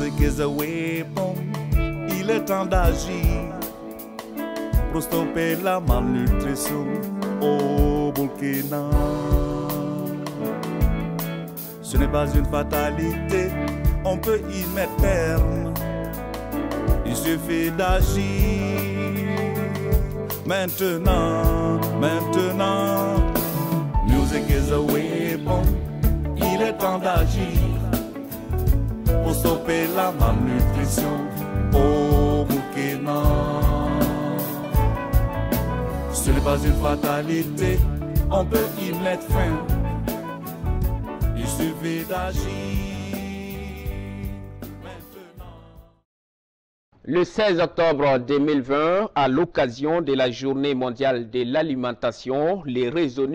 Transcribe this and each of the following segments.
Music is a weapon, il est temps d'agir pour stopper la malnutrition au Burkina. Ce n'est pas une fatalité, on peut y mettre terme. Il suffit d'agir maintenant, maintenant. Music is a weapon, il est temps d'agir pour stopper la malnutrition au Burkina. Ce n'est pas une fatalité, on peut y mettre fin. Il suffit d'agir maintenant. Le 16 octobre 2020, à l'occasion de la Journée mondiale de l'alimentation, les réseaux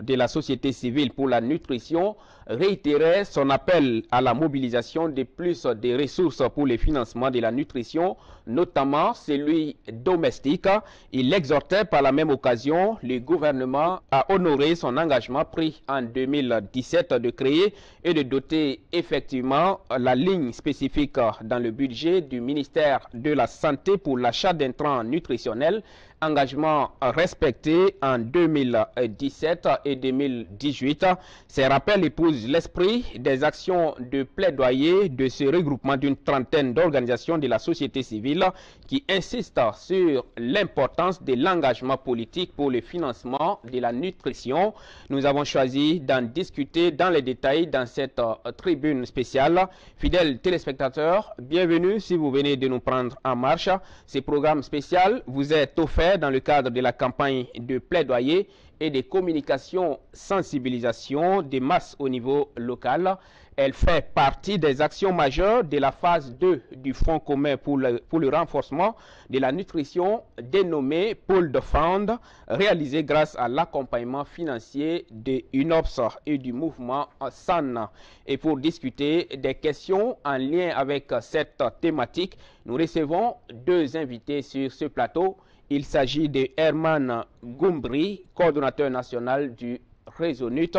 de la société civile pour la nutrition réitérait son appel à la mobilisation de plus de ressources pour le financement de la nutrition, notamment celui domestique. Il exhortait par la même occasion le gouvernement à honorer son engagement pris en 2017 de créer et de doter effectivement la ligne spécifique dans le budget du ministère de la Santé pour l'achat d'intrants nutritionnels, engagement respecté en 2017 et 2018. Ces rappels épousent l'esprit des actions de plaidoyer de ce regroupement d'une trentaine d'organisations de la société civile qui insistent sur l'importance de l'engagement politique pour le financement de la nutrition. Nous avons choisi d'en discuter dans les détails dans cette tribune spéciale. Fidèles téléspectateurs, bienvenue si vous venez de nous prendre en marche. Ce programme spécial vous est offert dans le cadre de la campagne de plaidoyer et de communication sensibilisation des masses au niveau local. Elle fait partie des actions majeures de la phase 2 du Fonds commun pour le renforcement de la nutrition dénommé Pooled Fund, réalisé grâce à l'accompagnement financier de UNOPS et du mouvement SAN. Et pour discuter des questions en lien avec cette thématique, nous recevons deux invités sur ce plateau. Il s'agit de Herman Goumbry, coordonnateur national du réseau NUT,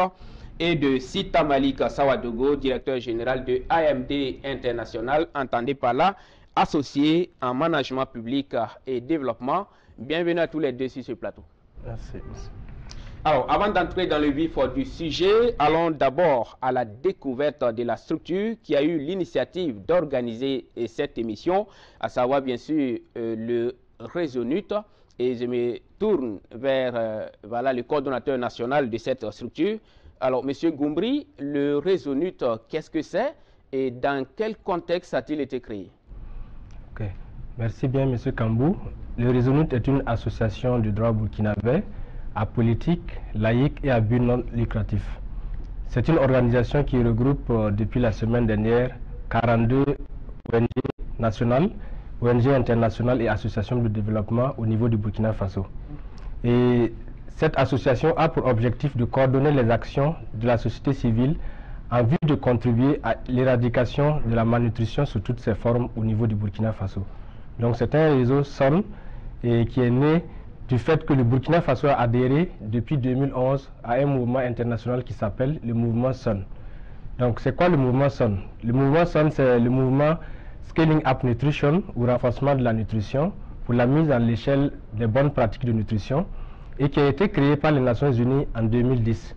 et de Sita Malika Sawadogo, directeur général de AMD International, entendez par là, associé en management public et développement. Bienvenue à tous les deux sur ce plateau. Merci. Alors, avant d'entrer dans le vif du sujet, allons d'abord à la découverte de la structure qui a eu l'initiative d'organiser cette émission, à savoir bien sûr le réseau NUT. Et je me tourne vers voilà, le coordonnateur national de cette structure. Alors, M. Goumbry, le réseau NUT, qu'est-ce que c'est et dans quel contexte a-t-il été créé? Ok, merci bien M. Kambou. Le réseau NUT est une association de droit burkinabé, apolitique, laïque et à but non lucratif. C'est une organisation qui regroupe depuis la semaine dernière 42 ONG nationales, ONG internationales et associations de développement au niveau du Burkina Faso. Et cette association a pour objectif de coordonner les actions de la société civile en vue de contribuer à l'éradication de la malnutrition sous toutes ses formes au niveau du Burkina Faso. Donc c'est un réseau SON et qui est né du fait que le Burkina Faso a adhéré depuis 2011 à un mouvement international qui s'appelle le mouvement SON. Donc c'est quoi le mouvement SON? Le mouvement SON, c'est le mouvement Scaling Up Nutrition ou renforcement de la nutrition pour la mise à l'échelle des bonnes pratiques de nutrition et qui a été créé par les Nations Unies en 2010.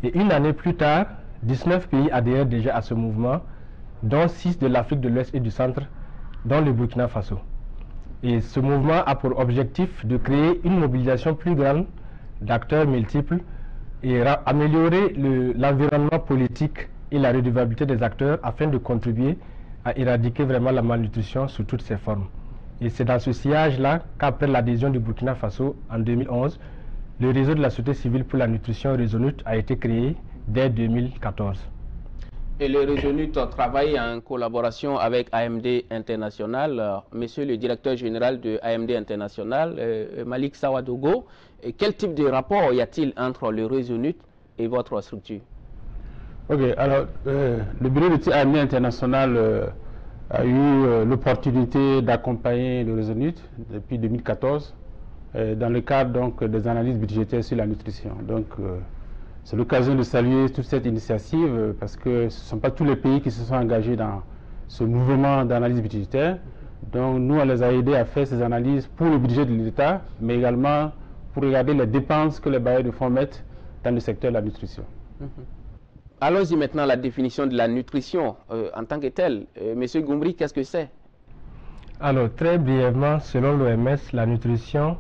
Et une année plus tard, 19 pays adhèrent déjà à ce mouvement, dont 6 de l'Afrique de l'Ouest et du Centre, dont le Burkina Faso. Et ce mouvement a pour objectif de créer une mobilisation plus grande d'acteurs multiples et améliorer l'environnement politique et la redevabilité des acteurs afin de contribuer à éradiquer vraiment la malnutrition sous toutes ses formes. Et c'est dans ce sillage-là qu'après l'adhésion du Burkina Faso en 2011, le réseau de la société civile pour la nutrition Réseau NUT a été créé dès 2014. Et le réseau NUT travaille en collaboration avec AMD International. Monsieur le directeur général de AMD International, Malik Sawadogo, quel type de rapport y a-t-il entre le réseau NUT et votre structure? Ok, alors le bureau de AMD International a eu l'opportunité d'accompagner le réseau NUT depuis 2014 dans le cadre donc, des analyses budgétaires sur la nutrition. Donc c'est l'occasion de saluer toute cette initiative parce que ce ne sont pas tous les pays qui se sont engagés dans ce mouvement d'analyse budgétaire. Donc nous, on les a aidés à faire ces analyses pour le budget de l'État, mais également pour regarder les dépenses que les bailleurs de fonds mettent dans le secteur de la nutrition. Allons-y maintenant à la définition de la nutrition en tant que telle. Monsieur Goumbry, qu'est-ce que c'est? Alors, très brièvement, selon l'OMS, la nutrition,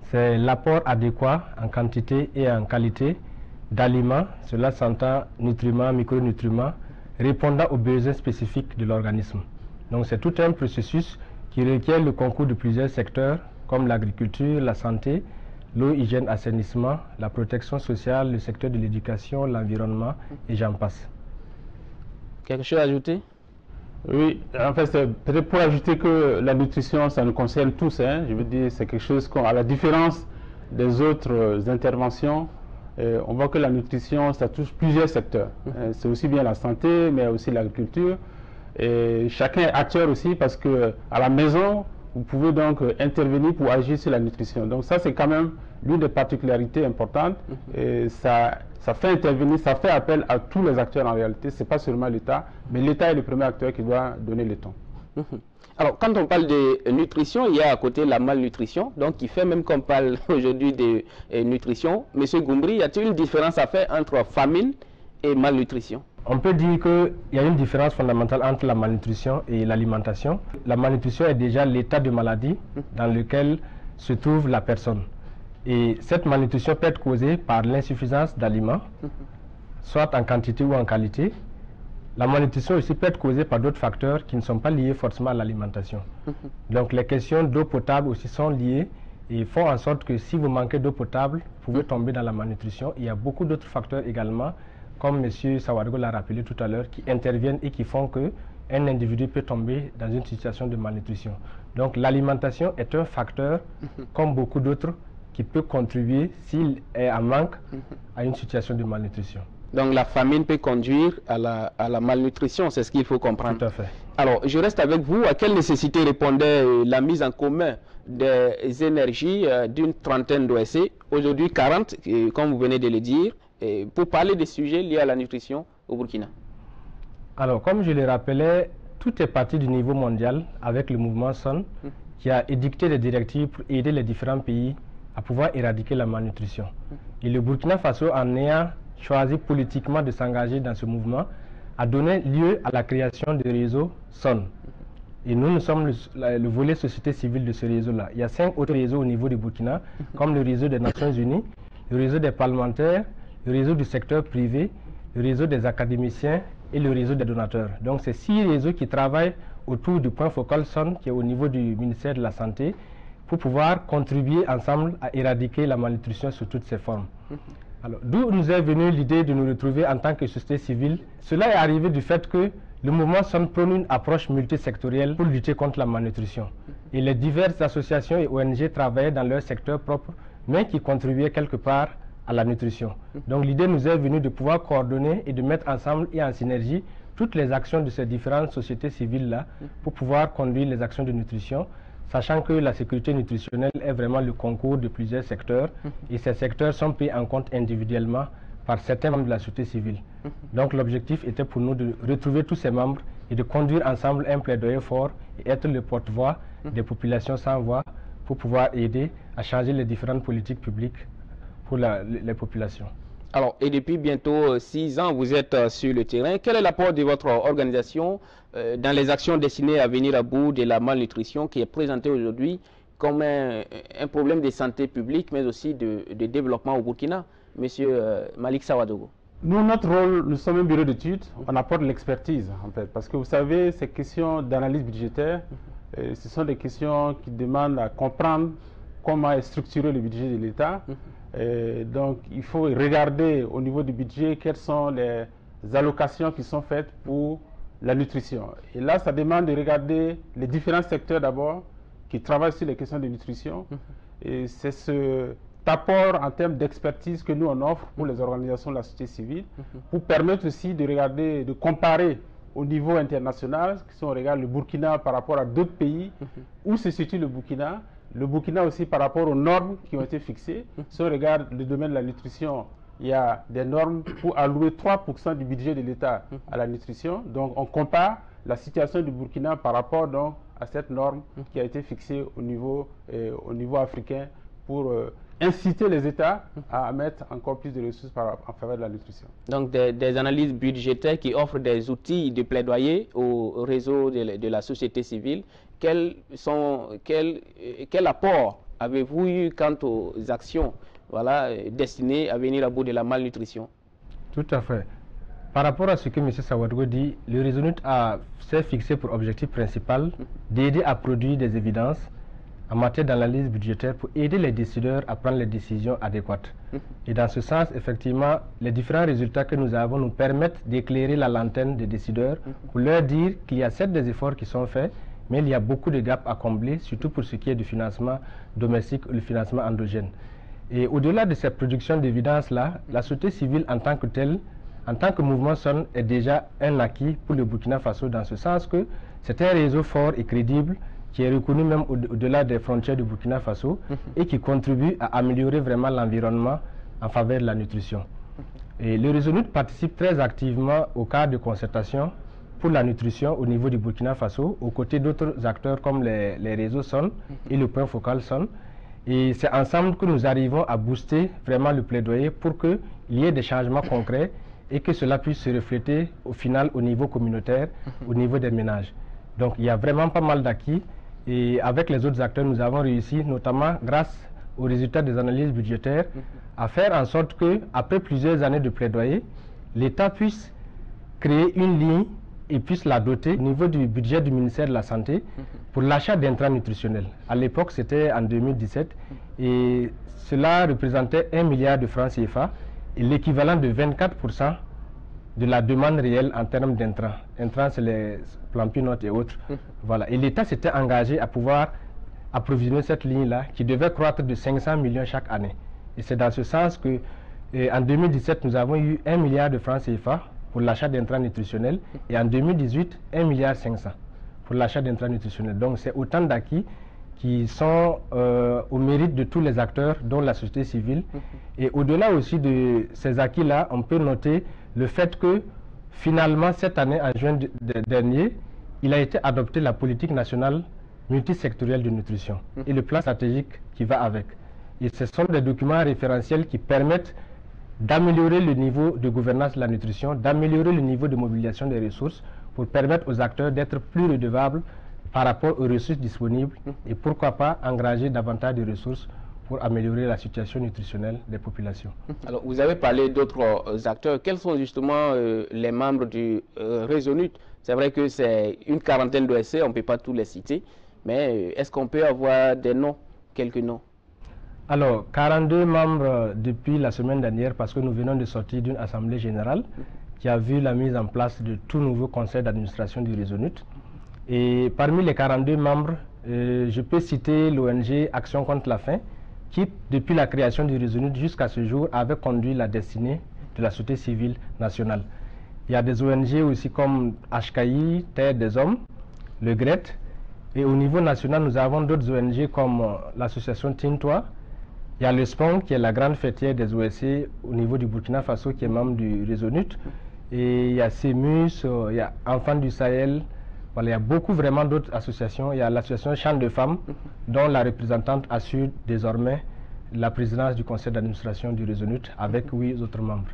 c'est l'apport adéquat en quantité et en qualité d'aliments, cela s'entend nutriments, micronutriments, répondant aux besoins spécifiques de l'organisme. Donc, c'est tout un processus qui requiert le concours de plusieurs secteurs, comme l'agriculture, la santé, l'eau, hygiène, assainissement, la protection sociale, le secteur de l'éducation, l'environnement, et j'en passe. Quelque chose à ajouter? Oui, en fait, c'est peut-être pour ajouter que la nutrition, ça nous concerne tous. Je veux dire, c'est quelque chose à la différence des autres interventions, on voit que la nutrition, ça touche plusieurs secteurs. C'est aussi bien la santé, mais aussi l'agriculture. Et chacun est acteur aussi parce que à la maison, vous pouvez donc intervenir pour agir sur la nutrition. Donc ça, c'est quand même l'une des particularités importantes. Et ça fait intervenir, ça fait appel à tous les acteurs en réalité. Ce n'est pas seulement l'État, mais l'État est le premier acteur qui doit donner le ton. Alors, quand on parle de nutrition, il y a à côté la malnutrition, donc qui fait même qu'on parle aujourd'hui de nutrition. Monsieur Goumbry, y a-t-il une différence à faire entre famine et malnutrition? On peut dire qu'il y a une différence fondamentale entre la malnutrition et l'alimentation. La malnutrition est déjà l'état de maladie dans lequel se trouve la personne. Et cette malnutrition peut être causée par l'insuffisance d'aliments, soit en quantité ou en qualité. La malnutrition aussi peut être causée par d'autres facteurs qui ne sont pas liés forcément à l'alimentation. Donc les questions d'eau potable aussi sont liées et font en sorte que si vous manquez d'eau potable, vous pouvez tomber dans la malnutrition. Il y a beaucoup d'autres facteurs également, comme M. Sawadogo l'a rappelé tout à l'heure, qui interviennent et qui font qu'un individu peut tomber dans une situation de malnutrition. Donc l'alimentation est un facteur, comme beaucoup d'autres, qui peut contribuer, s'il est en manque, à une situation de malnutrition. Donc la famine peut conduire à la malnutrition, c'est ce qu'il faut comprendre. Tout à fait. Alors, je reste avec vous. À quelle nécessité répondait la mise en commun des énergies d'une trentaine d'OSC, aujourd'hui 40, comme vous venez de le dire, pour parler des sujets liés à la nutrition au Burkina? Alors, comme je le rappelais, tout est parti du niveau mondial avec le mouvement SON qui a édicté des directives pour aider les différents pays à pouvoir éradiquer la malnutrition. Et le Burkina Faso, en ayant choisi politiquement de s'engager dans ce mouvement, a donné lieu à la création du réseau SON. Et nous sommes le volet société civile de ce réseau-là. Il y a 5 autres réseaux au niveau du Burkina, comme le réseau des Nations Unies, le réseau des parlementaires, le réseau du secteur privé, le réseau des académiciens et le réseau des donateurs. Donc c'est 6 réseaux qui travaillent autour du point focal SON qui est au niveau du ministère de la Santé pour pouvoir contribuer ensemble à éradiquer la malnutrition sous toutes ses formes. Alors, d'où nous est venue l'idée de nous retrouver en tant que société civile? Cela est arrivé du fait que le mouvement SON prône une approche multisectorielle pour lutter contre la malnutrition. Et les diverses associations et ONG travaillaient dans leur secteur propre, mais qui contribuaient quelque part à la nutrition. Donc l'idée nous est venue de pouvoir coordonner et de mettre ensemble et en synergie toutes les actions de ces différentes sociétés civiles-là pour pouvoir conduire les actions de nutrition, sachant que la sécurité nutritionnelle est vraiment le concours de plusieurs secteurs et ces secteurs sont pris en compte individuellement par certains membres de la société civile. Donc l'objectif était pour nous de retrouver tous ces membres et de conduire ensemble un plaidoyer fort et être le porte-voix des populations sans voix pour pouvoir aider à changer les différentes politiques publiques pour les populations. Alors, et depuis bientôt 6 ans, vous êtes sur le terrain. Quel est l'apport de votre organisation dans les actions destinées à venir à bout de la malnutrition qui est présentée aujourd'hui comme un problème de santé publique, mais aussi de développement au Burkina? Monsieur Malik Sawadogo. Nous, notre rôle, nous sommes un bureau d'études, on apporte l'expertise en fait, parce que vous savez, ces questions d'analyse budgétaire, ce sont des questions qui demandent à comprendre comment est structuré le budget de l'État. Donc, il faut regarder au niveau du budget quelles sont les allocations qui sont faites pour la nutrition. Et là, ça demande de regarder les différents secteurs d'abord qui travaillent sur les questions de nutrition. Et c'est ce apport en termes d'expertise que nous on offre pour les organisations de la société civile, pour permettre aussi de regarder, de comparer au niveau international, si on regarde le Burkina par rapport à d'autres pays, où se situe le Burkina aussi par rapport aux normes qui ont été fixées. Si on regarde le domaine de la nutrition, il y a des normes pour allouer 3% du budget de l'État à la nutrition. Donc on compare la situation du Burkina par rapport donc à cette norme qui a été fixée au niveau africain pour inciter les États à mettre encore plus de ressources en faveur de la nutrition. Donc des analyses budgétaires qui offrent des outils de plaidoyer au réseau de la société civile. Quel apport avez-vous eu quant aux actions destinées à venir à bout de la malnutrition? Tout à fait. Par rapport à ce que M. Sawadgo dit, le Resolute s'est fixé pour objectif principal d'aider à produire des évidences en matière d'analyse budgétaire pour aider les décideurs à prendre les décisions adéquates. Et dans ce sens, effectivement, les différents résultats que nous avons nous permettent d'éclairer la lanterne des décideurs pour leur dire qu'il y a certes des efforts qui sont faits, mais il y a beaucoup de gaps à combler, surtout pour ce qui est du financement domestique ou le financement endogène. Et au-delà de cette production d'évidence-là, la société civile en tant que telle, en tant que mouvement SON, est déjà un acquis pour le Burkina Faso, dans ce sens que c'est un réseau fort et crédible qui est reconnu même au-delà des frontières du Burkina Faso et qui contribue à améliorer vraiment l'environnement en faveur de la nutrition. Et le Resolute participe très activement au cadre de concertation pour la nutrition au niveau du Burkina Faso, aux côtés d'autres acteurs comme les réseaux SON et le point focal SON. Et c'est ensemble que nous arrivons à booster vraiment le plaidoyer pour qu'il y ait des changements concrets et que cela puisse se refléter au final au niveau communautaire, au niveau des ménages. Donc il y a vraiment pas mal d'acquis et avec les autres acteurs nous avons réussi, notamment grâce aux résultats des analyses budgétaires, à faire en sorte que, après plusieurs années de plaidoyer, l'État puisse créer une ligne et puisse la doter au niveau du budget du ministère de la Santé pour l'achat d'intrants nutritionnels. À l'époque, c'était en 2017 et cela représentait 1 milliard de francs CFA et l'équivalent de 24% de la demande réelle en termes d'intrants. Intrants, c'est les Plampinotes et autres. Voilà. Et l'État s'était engagé à pouvoir approvisionner cette ligne-là qui devait croître de 500 millions chaque année. Et c'est dans ce sens que en 2017, nous avons eu 1 milliard de francs CFA pour l'achat d'intrants nutritionnels et en 2018, 1,5 milliard pour l'achat d'intrants nutritionnels. Donc c'est autant d'acquis qui sont au mérite de tous les acteurs, dont la société civile. Et au-delà aussi de ces acquis-là, on peut noter le fait que finalement, cette année, en juin dernier, il a été adopté la politique nationale multisectorielle de nutrition et le plan stratégique qui va avec. Et ce sont des documents référentiels qui permettent d'améliorer le niveau de gouvernance de la nutrition, d'améliorer le niveau de mobilisation des ressources pour permettre aux acteurs d'être plus redevables par rapport aux ressources disponibles et pourquoi pas engager davantage de ressources pour améliorer la situation nutritionnelle des populations. Alors, vous avez parlé d'autres acteurs. Quels sont justement les membres du Resolute? C'est vrai que c'est une quarantaine d'OSC, on ne peut pas tous les citer, mais est-ce qu'on peut avoir des noms, quelques noms? Alors, 42 membres depuis la semaine dernière, parce que nous venons de sortir d'une assemblée générale qui a vu la mise en place de tout nouveau conseil d'administration du Resolute. Et parmi les 42 membres, je peux citer l'ONG Action contre la faim, qui, depuis la création du Resolute jusqu'à ce jour, avait conduit la destinée de la société civile nationale. Il y a des ONG aussi comme HKI, Terre des Hommes, le GRET, et au niveau national, nous avons d'autres ONG comme l'association Tintois. Il y a le SPON, qui est la grande fêtière des OSC au niveau du Burkina Faso, qui est membre du Resolute. Et il y a CEMUS, il y a Enfants du Sahel. Voilà, il y a beaucoup vraiment d'autres associations. Il y a l'association Champs de Femmes, dont la représentante assure désormais la présidence du conseil d'administration du Resolute avec 8 autres membres.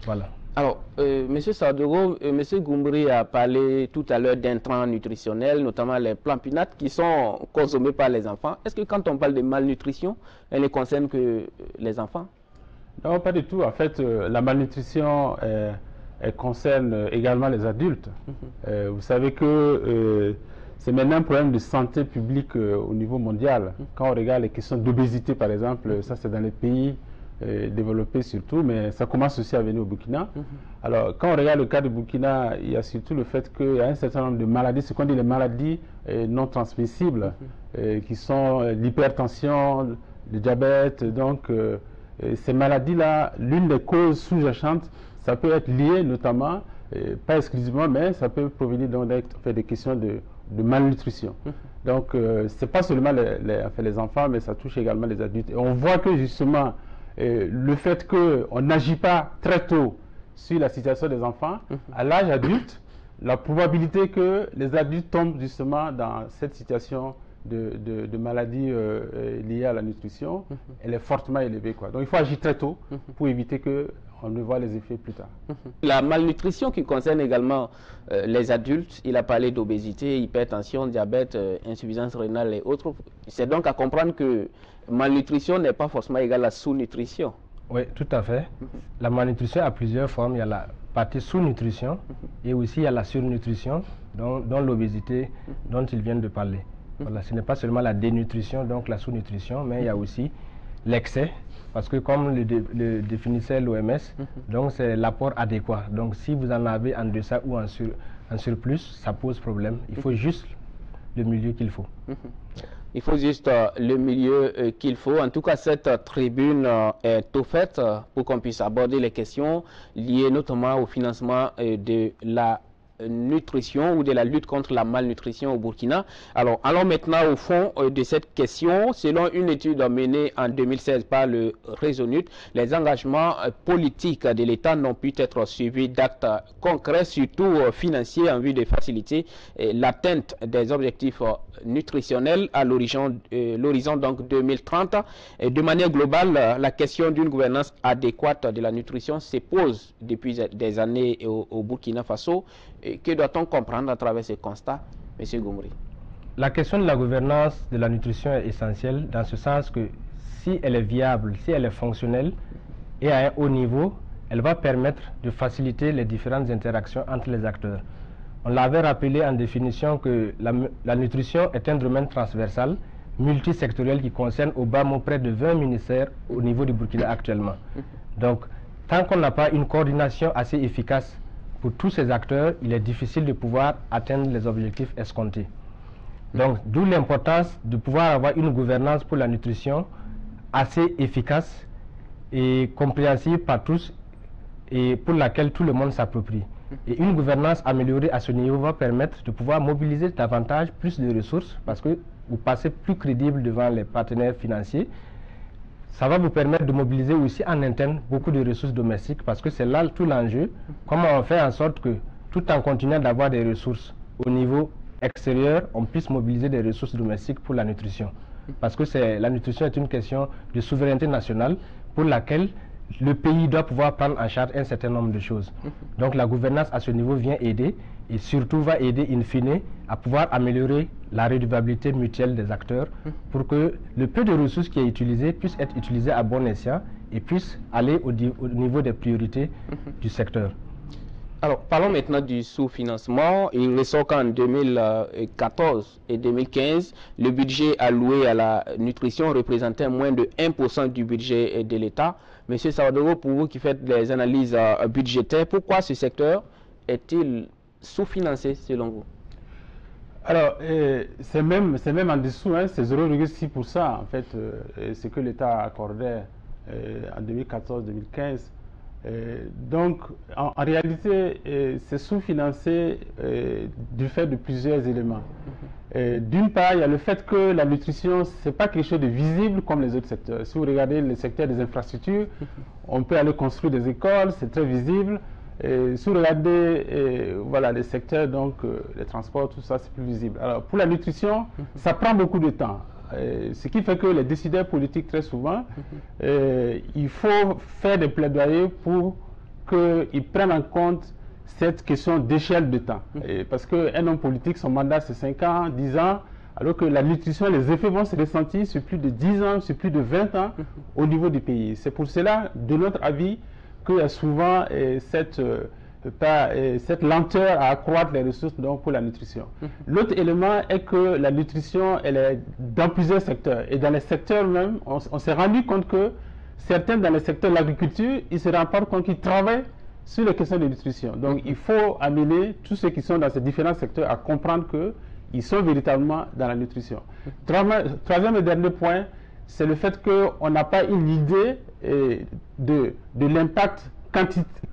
Voilà. Alors, M. Sawadgo, M. Goumbry a parlé tout à l'heure d'intrants nutritionnels, notamment les plampinates qui sont consommés par les enfants. Est-ce que quand on parle de malnutrition, elle ne concerne que les enfants? Non, pas du tout. En fait, la malnutrition elle concerne également les adultes. Vous savez que c'est maintenant un problème de santé publique au niveau mondial. Quand on regarde les questions d'obésité, par exemple, ça c'est dans les pays développés surtout, mais ça commence aussi à venir au Burkina. Alors, quand on regarde le cas du Burkina, il y a surtout le fait qu'il y a un certain nombre de maladies, ce qu'on dit les maladies non transmissibles, qui sont l'hypertension, le diabète. Donc, ces maladies-là, l'une des causes sous-jacentes, ça peut être lié notamment, pas exclusivement, mais ça peut provenir donc des questions de malnutrition. Donc, ce n'est pas seulement les enfants, mais ça touche également les adultes. Et on voit que justement, le fait qu'on n'agit pas très tôt sur la situation des enfants, à l'âge adulte, la probabilité que les adultes tombent justement dans cette situation de maladie liée à la nutrition, elle est fortement élevée, quoi. Donc il faut agir très tôt pour éviter qu'on ne voit les effets plus tard. La malnutrition qui concerne également les adultes, il a parlé d'obésité, hypertension, diabète, insuffisance rénale et autres. C'est donc à comprendre que malnutrition n'est pas forcément égale à sous-nutrition. Oui, tout à fait. La malnutrition a plusieurs formes. Il y a la partie sous-nutrition et aussi il y a la surnutrition, dont l'obésité dont ils viennent de parler. Voilà, ce n'est pas seulement la dénutrition, donc la sous-nutrition, mais il y a aussi l'excès, parce que comme le définissait l'OMS, donc c'est l'apport adéquat. Donc si vous en avez en deçà ou en surplus, ça pose problème. Il faut juste le milieu qu'il faut. Il faut juste le milieu qu'il faut. En tout cas, cette tribune est tout faite pour qu'on puisse aborder les questions liées notamment au financement de la nutrition ou de la lutte contre la malnutrition au Burkina. Alors, allons maintenant au fond de cette question. Selon une étude menée en 2016 par le Resolute, les engagements politiques de l'État n'ont pu être suivis d'actes concrets, surtout financiers, en vue de faciliter l'atteinte des objectifs nutritionnels à l'horizon donc 2030. Et de manière globale, la question d'une gouvernance adéquate de la nutrition se pose depuis des années au Burkina Faso. Et que doit-on comprendre à travers ce constat, M. Goumouri? La question de la gouvernance de la nutrition est essentielle dans ce sens que si elle est viable, si elle est fonctionnelle et à un haut niveau, elle va permettre de faciliter les différentes interactions entre les acteurs. On l'avait rappelé en définition que la nutrition est un domaine transversal, multisectoriel qui concerne au bas mot près de 20 ministères au niveau du Burkina actuellement. Donc, tant qu'on n'a pas une coordination assez efficace pour tous ces acteurs, il est difficile de pouvoir atteindre les objectifs escomptés. Donc, d'où l'importance de pouvoir avoir une gouvernance pour la nutrition assez efficace et compréhensible par tous et pour laquelle tout le monde s'approprie. Et une gouvernance améliorée à ce niveau va permettre de pouvoir mobiliser davantage plus de ressources parce que vous passez plus crédible devant les partenaires financiers. Ça va vous permettre de mobiliser aussi en interne beaucoup de ressources domestiques parce que c'est là tout l'enjeu. Comment on fait en sorte que, tout en continuant d'avoir des ressources au niveau extérieur, on puisse mobiliser des ressources domestiques pour la nutrition. Parce que la nutrition est une question de souveraineté nationale pour laquelle le pays doit pouvoir prendre en charge un certain nombre de choses. Donc la gouvernance à ce niveau vient aider et surtout va aider in fine à pouvoir améliorer la redevabilité mutuelle des acteurs pour que le peu de ressources qui est utilisé puisse être utilisé à bon escient et puisse aller au niveau des priorités du secteur. Alors, parlons maintenant du sous-financement. Il ressort qu'en 2014 et 2015, le budget alloué à la nutrition représentait moins de 1% du budget de l'État. Monsieur Sawadoro, pour vous qui faites des analyses budgétaires, pourquoi ce secteur est-il sous-financé selon vous? Alors, c'est même en dessous, hein, c'est 0,6% en fait, ce que l'État accordait en 2014-2015. Donc, en réalité, c'est sous-financé du fait de plusieurs éléments. D'une part, il y a le fait que la nutrition, ce n'est pas quelque chose de visible comme les autres secteurs. Si vous regardez le secteur des infrastructures, on peut aller construire des écoles, c'est très visible. Si vous regardez voilà, les secteurs, donc les transports, tout ça, c'est plus visible. Alors, pour la nutrition, ça prend beaucoup de temps. Ce qui fait que les décideurs politiques, très souvent, il faut faire des plaidoyers pour qu'ils prennent en compte cette question d'échelle de temps. Parce qu'un homme politique, son mandat, c'est 5 ans, 10 ans, alors que la nutrition, les effets vont se ressentir sur plus de 10 ans, sur plus de 20 ans au niveau du pays. C'est pour cela, de notre avis, qu'il y a souvent cette lenteur à accroître les ressources donc, pour la nutrition. L'autre élément est que la nutrition, elle est dans plusieurs secteurs. Et dans les secteurs même, on s'est rendu compte que certains dans les secteurs de l'agriculture, ils se rendent pas compte qu'ils travaillent sur les questions de nutrition. Donc il faut amener tous ceux qui sont dans ces différents secteurs à comprendre qu'ils sont véritablement dans la nutrition. Troisième et dernier point, c'est le fait qu'on n'a pas une idée de l'impact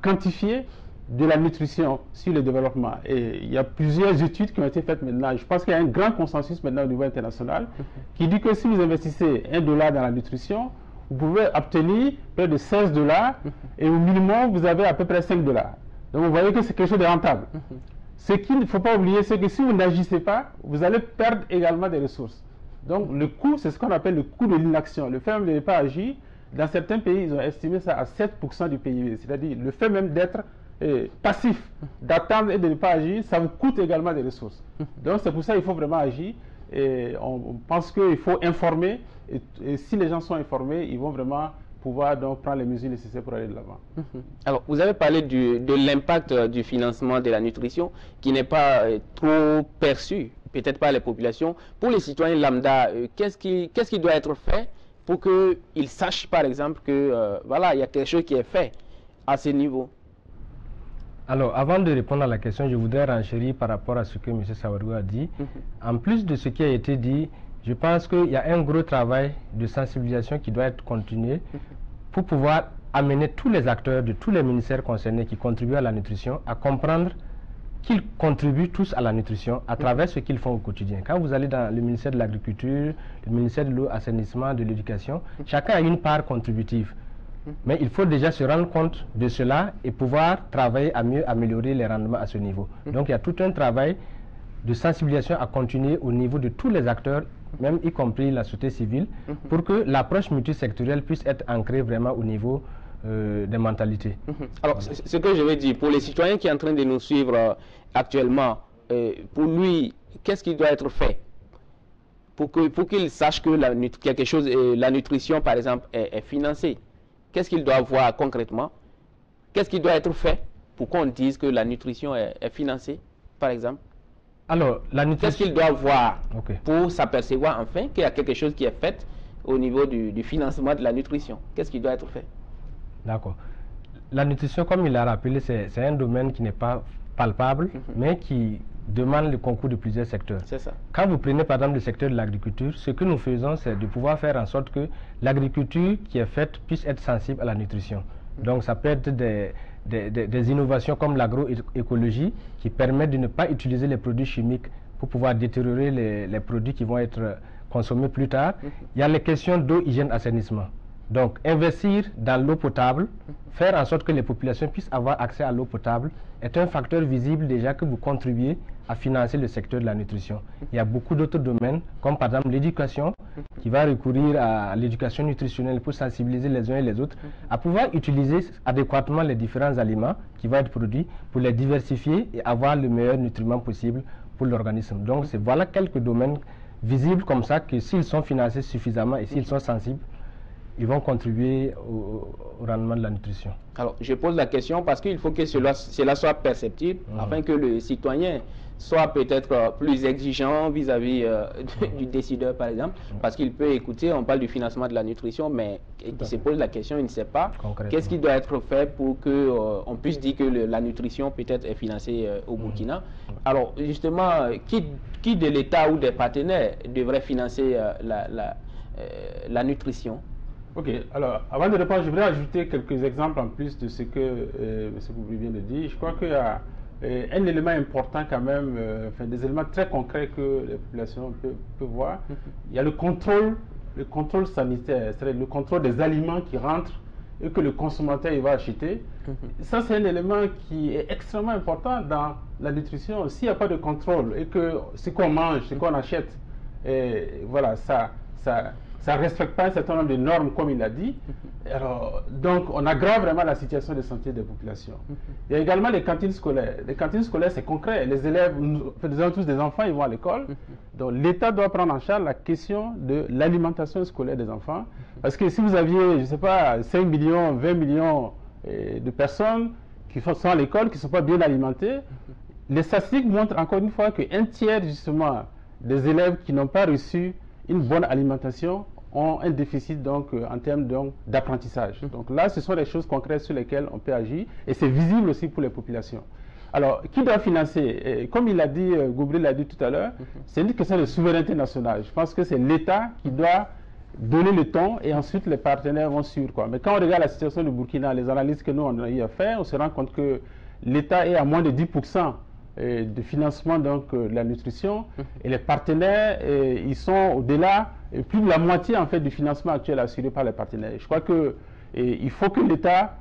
quantifié de la nutrition sur le développement. Et il y a plusieurs études qui ont été faites maintenant. Je pense qu'il y a un grand consensus maintenant au niveau international qui dit que si vous investissez $1 dans la nutrition, vous pouvez obtenir près de $16 et au minimum, vous avez à peu près $5. Donc vous voyez que c'est quelque chose de rentable. ce qu'il ne faut pas oublier, c'est que si vous n'agissez pas, vous allez perdre également des ressources. Donc le coût, c'est ce qu'on appelle le coût de l'inaction. Le fait même de ne pas agir, dans certains pays, ils ont estimé ça à 7% du PIB. C'est-à-dire le fait même d'être passif, d'attendre et de ne pas agir, ça vous coûte également des ressources. Donc c'est pour ça qu'il faut vraiment agir. Et on pense qu'il faut informer. Et si les gens sont informés, ils vont vraiment pouvoir donc prendre les mesures nécessaires pour aller de l'avant. Alors, vous avez parlé de l'impact du financement de la nutrition qui n'est pas trop perçu, peut-être par les populations. Pour les citoyens lambda, qu'est-ce qui doit être fait pour qu'ils sachent, par exemple, que voilà, il y a quelque chose qui est fait à ce niveau? Alors, avant de répondre à la question, je voudrais renchérir par rapport à ce que M. Sawadou a dit. En plus de ce qui a été dit, je pense qu'il y a un gros travail de sensibilisation qui doit être continué pour pouvoir amener tous les acteurs de tous les ministères concernés qui contribuent à la nutrition à comprendre qu'ils contribuent tous à la nutrition à travers ce qu'ils font au quotidien. Quand vous allez dans le ministère de l'Agriculture, le ministère de l'Eau, Assainissement, de l'Éducation, chacun a une part contributive. Mais il faut déjà se rendre compte de cela et pouvoir travailler à mieux améliorer les rendements à ce niveau. Donc il y a tout un travail de sensibilisation à continuer au niveau de tous les acteurs, même y compris la société civile, pour que l'approche multisectorielle puisse être ancrée vraiment au niveau des mentalités. Alors, ce que je veux dire, pour les citoyens qui sont en train de nous suivre actuellement, pour lui, qu'est-ce qui doit être fait pour qu'il sache que la nutrition, par exemple, est financée? Qu'est-ce qu'il doit voir concrètement? Qu'est-ce qui doit être fait pour qu'on dise que la nutrition est financée, par exemple? Alors, la nutrition... Qu'est-ce qu'il doit voir pour s'apercevoir enfin qu'il y a quelque chose qui est fait au niveau du financement de la nutrition? Qu'est-ce qui doit être fait? D'accord. La nutrition, comme il l'a rappelé, c'est un domaine qui n'est pas palpable, mais qui demande le concours de plusieurs secteurs. C'est ça. Quand vous prenez par exemple le secteur de l'agriculture, ce que nous faisons, c'est de pouvoir faire en sorte que l'agriculture qui est faite puisse être sensible à la nutrition. Donc ça peut être des innovations comme l'agroécologie qui permettent de ne pas utiliser les produits chimiques pour pouvoir détériorer les produits qui vont être consommés plus tard. Il y a les questions d'eau, hygiène, assainissement. Donc investir dans l'eau potable, faire en sorte que les populations puissent avoir accès à l'eau potable est un facteur visible déjà que vous contribuez à financer le secteur de la nutrition. Il y a beaucoup d'autres domaines, comme par exemple l'éducation, qui va recourir à l'éducation nutritionnelle pour sensibiliser les uns et les autres, à pouvoir utiliser adéquatement les différents aliments qui vont être produits pour les diversifier et avoir le meilleur nutriment possible pour l'organisme. Donc voilà quelques domaines visibles comme ça que s'ils sont financés suffisamment et s'ils sont sensibles, ils vont contribuer au rendement de la nutrition. Alors, je pose la question parce qu'il faut que cela soit perceptible afin que le citoyen soit peut-être plus exigeant vis-à-vis du décideur, par exemple, parce qu'il peut écouter, on parle du financement de la nutrition, mais il se pose la question, il ne sait pas qu'est-ce qui doit être fait pour qu'on puisse dire que la nutrition peut-être est financée au Burkina. Alors, justement, qui de l'État ou des partenaires devrait financer la nutrition? Ok, alors avant de répondre, je voudrais ajouter quelques exemples en plus de ce que M. Boubri vient de dire. Je crois qu'il y a un élément important quand même, des éléments très concrets que les populations peuvent voir. Il y a le contrôle sanitaire, c'est-à-dire le contrôle des aliments qui rentrent et que le consommateur il va acheter. Ça, c'est un élément qui est extrêmement important dans la nutrition. S'il n'y a pas de contrôle et que ce qu'on mange, ce qu'on achète, voilà, ça ne respecte pas un certain nombre de normes, comme il a dit. Alors, donc, on aggrave vraiment la situation de santé des populations. Il y a également les cantines scolaires. Les cantines scolaires, c'est concret. Les élèves, nous avons tous des enfants, ils vont à l'école. Donc, l'État doit prendre en charge la question de l'alimentation scolaire des enfants. Parce que si vous aviez, je ne sais pas, 5 millions, 20 millions de personnes qui sont à l'école, qui ne sont pas bien alimentées, les statistiques montrent encore une fois qu'un tiers, justement, des élèves qui n'ont pas reçu une bonne alimentation ont un déficit donc en termes d'apprentissage. Donc là, ce sont des choses concrètes sur lesquelles on peut agir et c'est visible aussi pour les populations. Alors, qui doit financer? Comme il a dit, Goubri l'a dit tout à l'heure, c'est une question de souveraineté nationale. Je pense que c'est l'État qui doit donner le ton et ensuite les partenaires vont suivre, quoi. Mais quand on regarde la situation du Burkina, les analyses que nous on a eu à faire, on se rend compte que l'État est à moins de 10% de financement donc de la nutrition et les partenaires ils sont au-delà, plus de la moitié en fait du financement actuel assuré par les partenaires. Je crois que il faut que l'État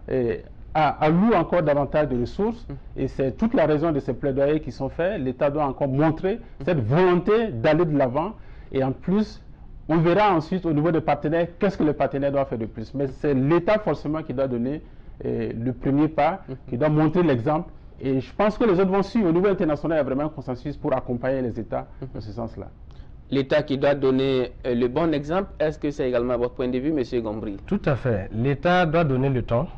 alloue encore davantage de ressources, et c'est toute la raison de ces plaidoyers qui sont faits. L'État doit encore montrer cette volonté d'aller de l'avant, et en plus, on verra ensuite au niveau des partenaires, qu'est-ce que le partenaire doit faire de plus. Mais c'est l'État forcément qui doit donner le premier pas, qui doit montrer l'exemple, et je pense que les autres vont suivre. Au niveau international, il y a vraiment un consensus pour accompagner les États dans ce sens-là. L'État qui doit donner le bon exemple, est-ce que c'est également votre point de vue, M. Gombri? Tout à fait. L'État doit donner le temps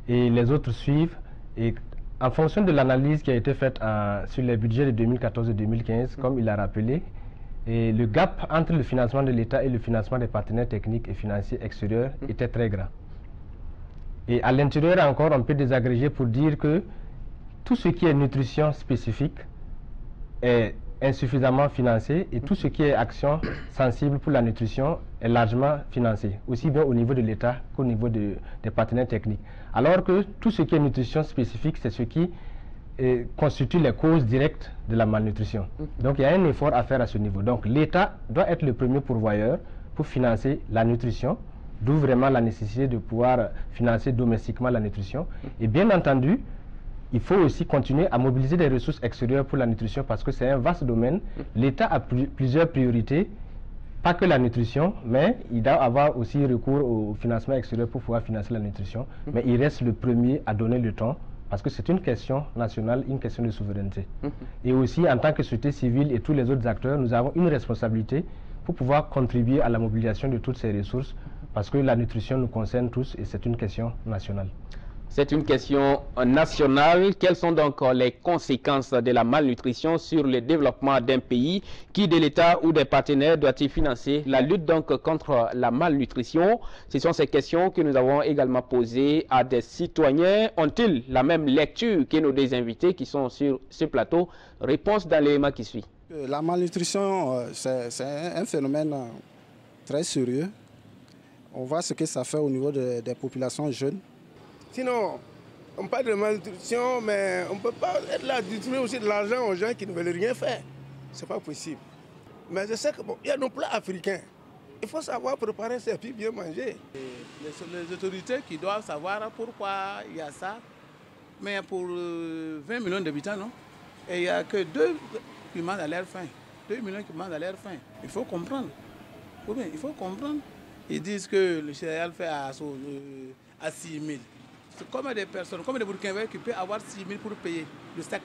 et les autres suivent. Et en fonction de l'analyse qui a été faite sur les budgets de 2014 et 2015, comme il a rappelé, et le gap entre le financement de l'État et le financement des partenaires techniques et financiers extérieurs était très grand. Et à l'intérieur encore, on peut désagréger pour dire que tout ce qui est nutrition spécifique est insuffisamment financé, et tout ce qui est action sensible pour la nutrition est largement financé, aussi bien au niveau de l'État qu'au niveau des partenaires techniques. Alors que tout ce qui est nutrition spécifique, c'est ce qui constitue les causes directes de la malnutrition. Donc il y a un effort à faire à ce niveau. Donc l'État doit être le premier pourvoyeur pour financer la nutrition, d'où vraiment la nécessité de pouvoir financer domestiquement la nutrition. Et bien entendu, il faut aussi continuer à mobiliser des ressources extérieures pour la nutrition, parce que c'est un vaste domaine. L'État a plusieurs priorités, pas que la nutrition, mais il doit avoir aussi recours au financement extérieur pour pouvoir financer la nutrition. Mais il reste le premier à donner le temps, parce que c'est une question nationale, une question de souveraineté. Et aussi, en tant que société civile et tous les autres acteurs, nous avons une responsabilité pour pouvoir contribuer à la mobilisation de toutes ces ressources, parce que la nutrition nous concerne tous et c'est une question nationale. C'est une question nationale. Quelles sont donc les conséquences de la malnutrition sur le développement d'un pays? Qui de l'État ou des partenaires doit-il financer la lutte donc contre la malnutrition? Ce sont ces questions que nous avons également posées à des citoyens. Ont-ils la même lecture que nos deux invités qui sont sur ce plateau? Réponse dans l'élément qui suit. La malnutrition, c'est un phénomène très sérieux. On voit ce que ça fait au niveau des populations jeunes. Sinon, on parle de malnutrition, mais on ne peut pas être là à distribuer aussi de l'argent aux gens qui ne veulent rien faire. Ce n'est pas possible. Mais je sais qu'il y a nos plats africains. Il faut savoir préparer ses puis bien manger. Les autorités qui doivent savoir pourquoi il y a ça. Mais pour 20 millions d'habitants, non? Et il n'y a que 2 qui mangent à leur faim. 2 millions qui mangent à leur faim. Il faut comprendre. Oui, il faut comprendre. Ils disent que le céréal fait à 6 000. C'est comme des personnes, comme des Burkinabés qui peuvent avoir 6 000 pour payer le sac.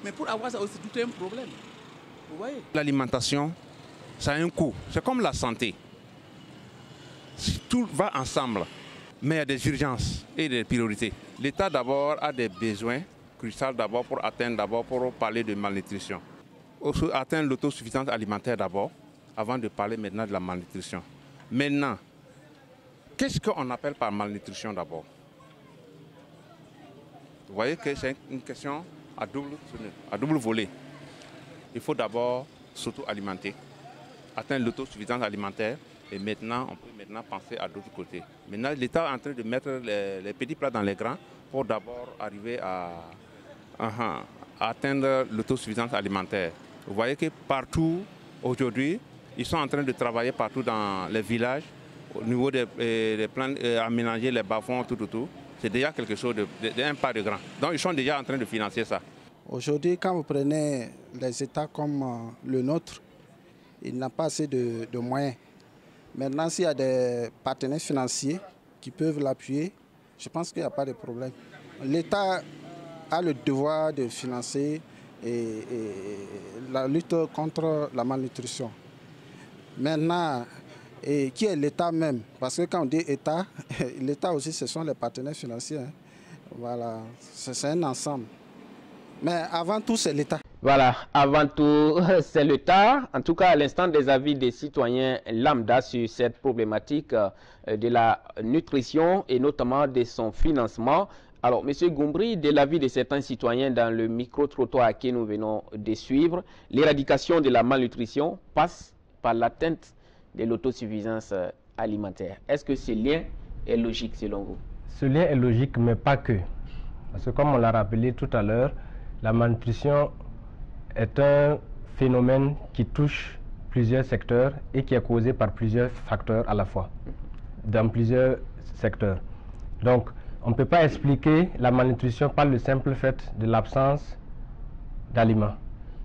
Mais pour avoir ça aussi, tout est un problème. Vous voyez? L'alimentation, ça a un coût. C'est comme la santé. Tout va ensemble. Mais il y a des urgences et des priorités. L'État d'abord a des besoins cruciaux d'abord pour parler de malnutrition. Atteindre l'autosuffisance alimentaire d'abord, avant de parler maintenant de la malnutrition. Maintenant, qu'est-ce qu'on appelle par malnutrition d'abord? Vous voyez que c'est une question à double volet. Il faut d'abord s'auto-alimenter, atteindre l'autosuffisance alimentaire, et maintenant, on peut maintenant penser à d'autres côtés. Maintenant, l'État est en train de mettre les petits plats dans les grands pour d'abord arriver à atteindre l'autosuffisance alimentaire. Vous voyez que partout, aujourd'hui, ils sont en train de travailler partout dans les villages, au niveau des plans, aménager les bas-fonds, tout. C'est déjà quelque chose d'un pas de grand. Donc ils sont déjà en train de financer ça. Aujourd'hui, quand vous prenez les États comme le nôtre, il n'a pas assez de moyens. Maintenant, s'il y a des partenaires financiers qui peuvent l'appuyer, je pense qu'il n'y a pas de problème. L'État a le devoir de financer la lutte contre la malnutrition. Maintenant, et qui est l'État même? Parce que quand on dit État, l'État aussi, ce sont les partenaires financiers. Hein. Voilà, c'est un ensemble. Mais avant tout, c'est l'État. Voilà, avant tout, c'est l'État. En tout cas, à l'instant des avis des citoyens lambda sur cette problématique de la nutrition et notamment de son financement. Alors, M. Gombri, de l'avis de certains citoyens dans le micro-trottoir que nous venons de suivre, l'éradication de la malnutrition passe par l'atteinte de l'autosuffisance alimentaire. Est-ce que ce lien est logique selon vous? Ce lien est logique, mais pas que. Parce que comme on l'a rappelé tout à l'heure, la malnutrition est un phénomène qui touche plusieurs secteurs et qui est causé par plusieurs facteurs à la fois, dans plusieurs secteurs. Donc, On ne peut pas expliquer la malnutrition par le simple fait de l'absence d'aliments.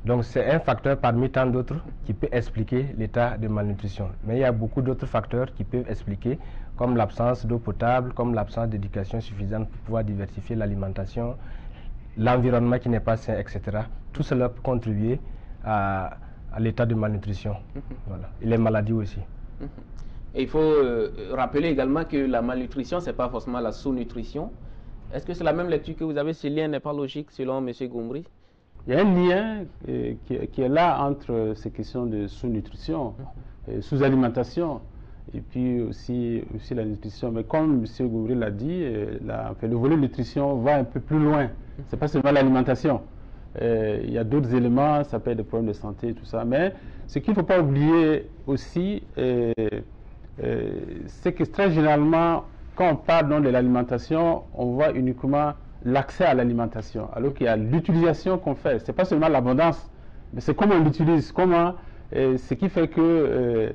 Donc c'est un facteur parmi tant d'autres qui peut expliquer l'état de malnutrition. Mais il y a beaucoup d'autres facteurs qui peuvent expliquer, comme l'absence d'eau potable, comme l'absence d'éducation suffisante pour pouvoir diversifier l'alimentation, l'environnement qui n'est pas sain, etc. Tout cela peut contribuer à l'état de malnutrition. Voilà. Et les maladies aussi. Et il faut rappeler également que la malnutrition, ce n'est pas forcément la sous-nutrition. Est-ce que c'est la même lecture que vous avez? Ce lien n'est pas logique selon M. Goumbry? Il y a un lien qui est là entre ces questions de sous-nutrition, sous-alimentation, et puis aussi la nutrition. Mais comme M. Goumbry l'a dit, le volet nutrition va un peu plus loin. Ce n'est pas seulement l'alimentation. Il y a d'autres éléments, ça peut être des problèmes de santé et tout ça. Mais ce qu'il ne faut pas oublier aussi, c'est que très généralement, quand on parle de l'alimentation, on voit uniquement l'accès à l'alimentation, alors qu'il y a l'utilisation qu'on fait. Ce n'est pas seulement l'abondance, mais c'est comment on l'utilise, ce qui fait que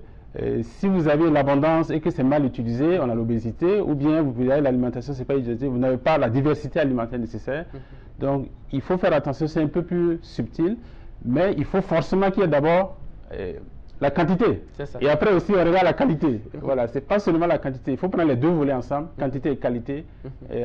si vous avez l'abondance et que c'est mal utilisé, on a l'obésité, ou bien vous avez l'alimentation, c'est pas utilisé, vous n'avez pas la diversité alimentaire nécessaire. Donc il faut faire attention, c'est un peu plus subtil, mais il faut forcément qu'il y ait d'abord la quantité. Et après aussi, on regarde la qualité. Voilà, c'est pas seulement la quantité. Il faut prendre les deux volets ensemble, quantité et qualité,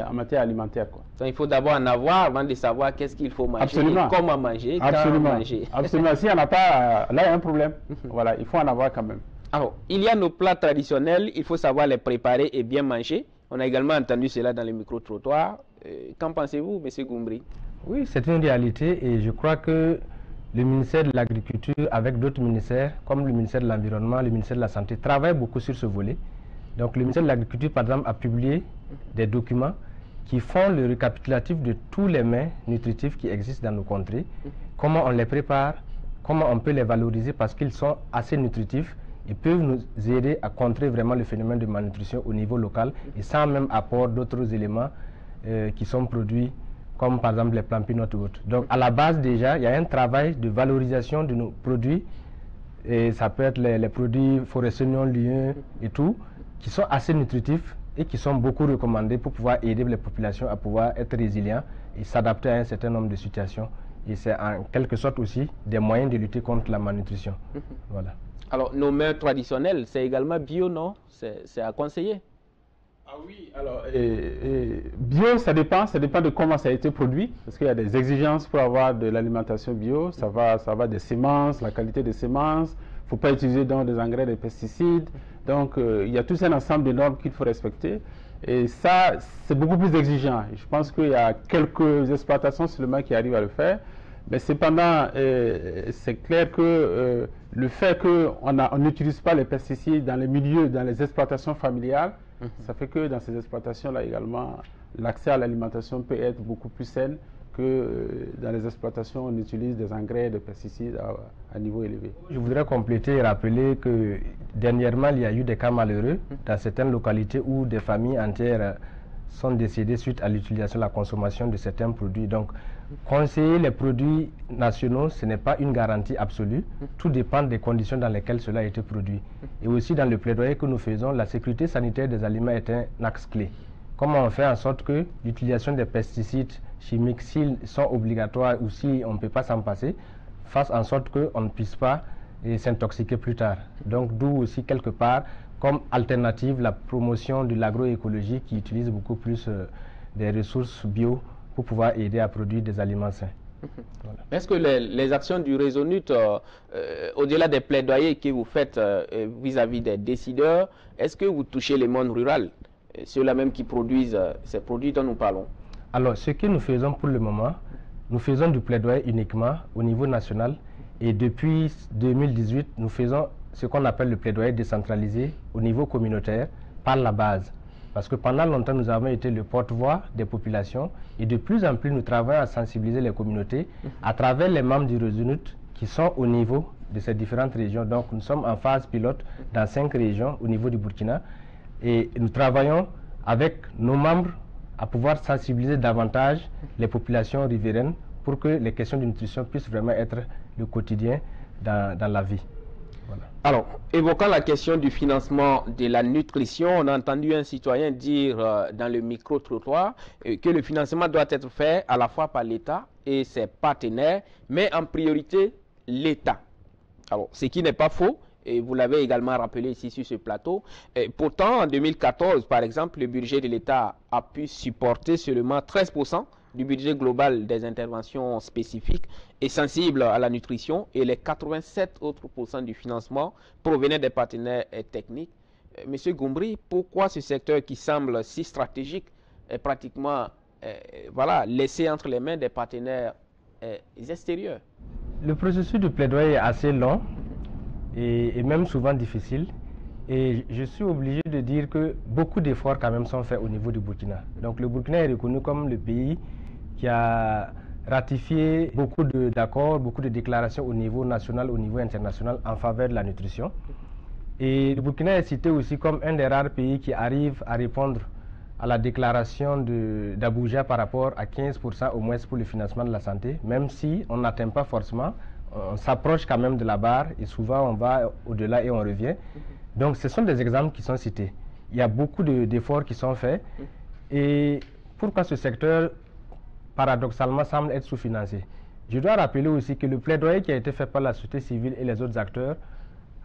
en matière alimentaire, quoi. Donc, il faut d'abord en avoir avant de savoir qu'est-ce qu'il faut manger, absolument, comment manger, absolument, quand manger. Absolument. S'il n'y en a pas, là, il y a un problème. Voilà, il faut en avoir quand même. Alors, il y a nos plats traditionnels, il faut savoir les préparer et bien manger. On a également entendu cela dans les micro-trottoirs. Qu'en pensez-vous, M. Goumbry? Oui, c'est une réalité et je crois que le ministère de l'Agriculture, avec d'autres ministères, comme le ministère de l'Environnement, le ministère de la Santé, travaille beaucoup sur ce volet. Donc le ministère de l'Agriculture, par exemple, a publié des documents qui font le récapitulatif de tous les mets nutritifs qui existent dans nos contrées, comment on les prépare, comment on peut les valoriser parce qu'ils sont assez nutritifs et peuvent nous aider à contrer vraiment le phénomène de malnutrition au niveau local et sans même apport d'autres éléments qui sont produits comme par exemple les plampinotes ou autres. Donc à la base déjà, il y a un travail de valorisation de nos produits, et ça peut être les produits forestiers non lieux et tout, qui sont assez nutritifs et qui sont beaucoup recommandés pour pouvoir aider les populations à pouvoir être résilients et s'adapter à un certain nombre de situations. Et c'est en quelque sorte aussi des moyens de lutter contre la malnutrition. Voilà. Alors nos mets traditionnels, c'est également bio, non? C'est à conseiller? Ah oui, alors bio, ça dépend de comment ça a été produit, parce qu'il y a des exigences pour avoir de l'alimentation bio, ça va des semences, la qualité des semences, il ne faut pas utiliser donc des engrais, des pesticides, donc il y a tout un ensemble de normes qu'il faut respecter, et ça, c'est beaucoup plus exigeant. Je pense qu'il y a quelques exploitations seulement qui arrivent à le faire, mais cependant, c'est clair que le fait qu'on n'utilise pas les pesticides dans les milieux, dans les exploitations familiales, ça fait que dans ces exploitations-là également, l'accès à l'alimentation peut être beaucoup plus sain que dans les exploitations où on utilise des engrais, des pesticides à niveau élevé. Je voudrais compléter et rappeler que dernièrement, il y a eu des cas malheureux dans certaines localités où des familles entières sont décédées suite à l'utilisation, la consommation de certains produits. Donc, conseiller les produits nationaux, ce n'est pas une garantie absolue. Tout dépend des conditions dans lesquelles cela a été produit. Et aussi dans le plaidoyer que nous faisons, la sécurité sanitaire des aliments est un axe clé. Comment on fait en sorte que l'utilisation des pesticides chimiques, s'ils sont obligatoires ou si on ne peut pas s'en passer, fasse en sorte qu'on ne puisse pas s'intoxiquer plus tard. Donc d'où aussi quelque part, comme alternative, la promotion de l'agroécologie qui utilise beaucoup plus des ressources bio pour pouvoir aider à produire des aliments sains. Voilà. Est-ce que les actions du réseau NUT, au-delà des plaidoyers que vous faites vis-à-vis des décideurs, est-ce que vous touchez les mondes ruraux, ceux-là même qui produisent ces produits dont nous parlons? Alors, ce que nous faisons pour le moment, nous faisons du plaidoyer uniquement au niveau national et depuis 2018, nous faisons ce qu'on appelle le plaidoyer décentralisé au niveau communautaire par la base. Parce que pendant longtemps, nous avons été le porte-voix des populations et de plus en plus, nous travaillons à sensibiliser les communautés à travers les membres du réseau NUT qui sont au niveau de ces différentes régions. Donc, nous sommes en phase pilote dans 5 régions au niveau du Burkina et nous travaillons avec nos membres à pouvoir sensibiliser davantage les populations riveraines pour que les questions de nutrition puissent vraiment être le quotidien dans la vie. Voilà. Alors, évoquant la question du financement de la nutrition, on a entendu un citoyen dire dans le micro-trottoir que le financement doit être fait à la fois par l'État et ses partenaires, mais en priorité l'État. Alors, ce qui n'est pas faux, et vous l'avez également rappelé ici sur ce plateau. Et pourtant, en 2014, par exemple, le budget de l'État a pu supporter seulement 13% du budget global des interventions spécifiques et sensibles à la nutrition, et les 87 autres % du financement provenaient des partenaires techniques. Monsieur Goumbry, pourquoi ce secteur qui semble si stratégique est pratiquement voilà, laissé entre les mains des partenaires extérieurs? Le processus de plaidoyer est assez long et même souvent difficile. Et je suis obligé de dire que beaucoup d'efforts quand même sont faits au niveau du Burkina. Donc le Burkina est reconnu comme le pays qui a ratifié beaucoup d'accords, beaucoup de déclarations au niveau national, au niveau international en faveur de la nutrition. Et le Burkina est cité aussi comme un des rares pays qui arrive à répondre à la déclaration d'Abuja par rapport à 15% au moins pour le financement de la santé, même si on n'atteint pas forcément, on s'approche quand même de la barre et souvent on va au-delà et on revient. Donc ce sont des exemples qui sont cités. Il y a beaucoup d'efforts qui sont faits. Et pourquoi ce secteur paradoxalement semble être sous-financé? Je dois rappeler aussi que le plaidoyer qui a été fait par la société civile et les autres acteurs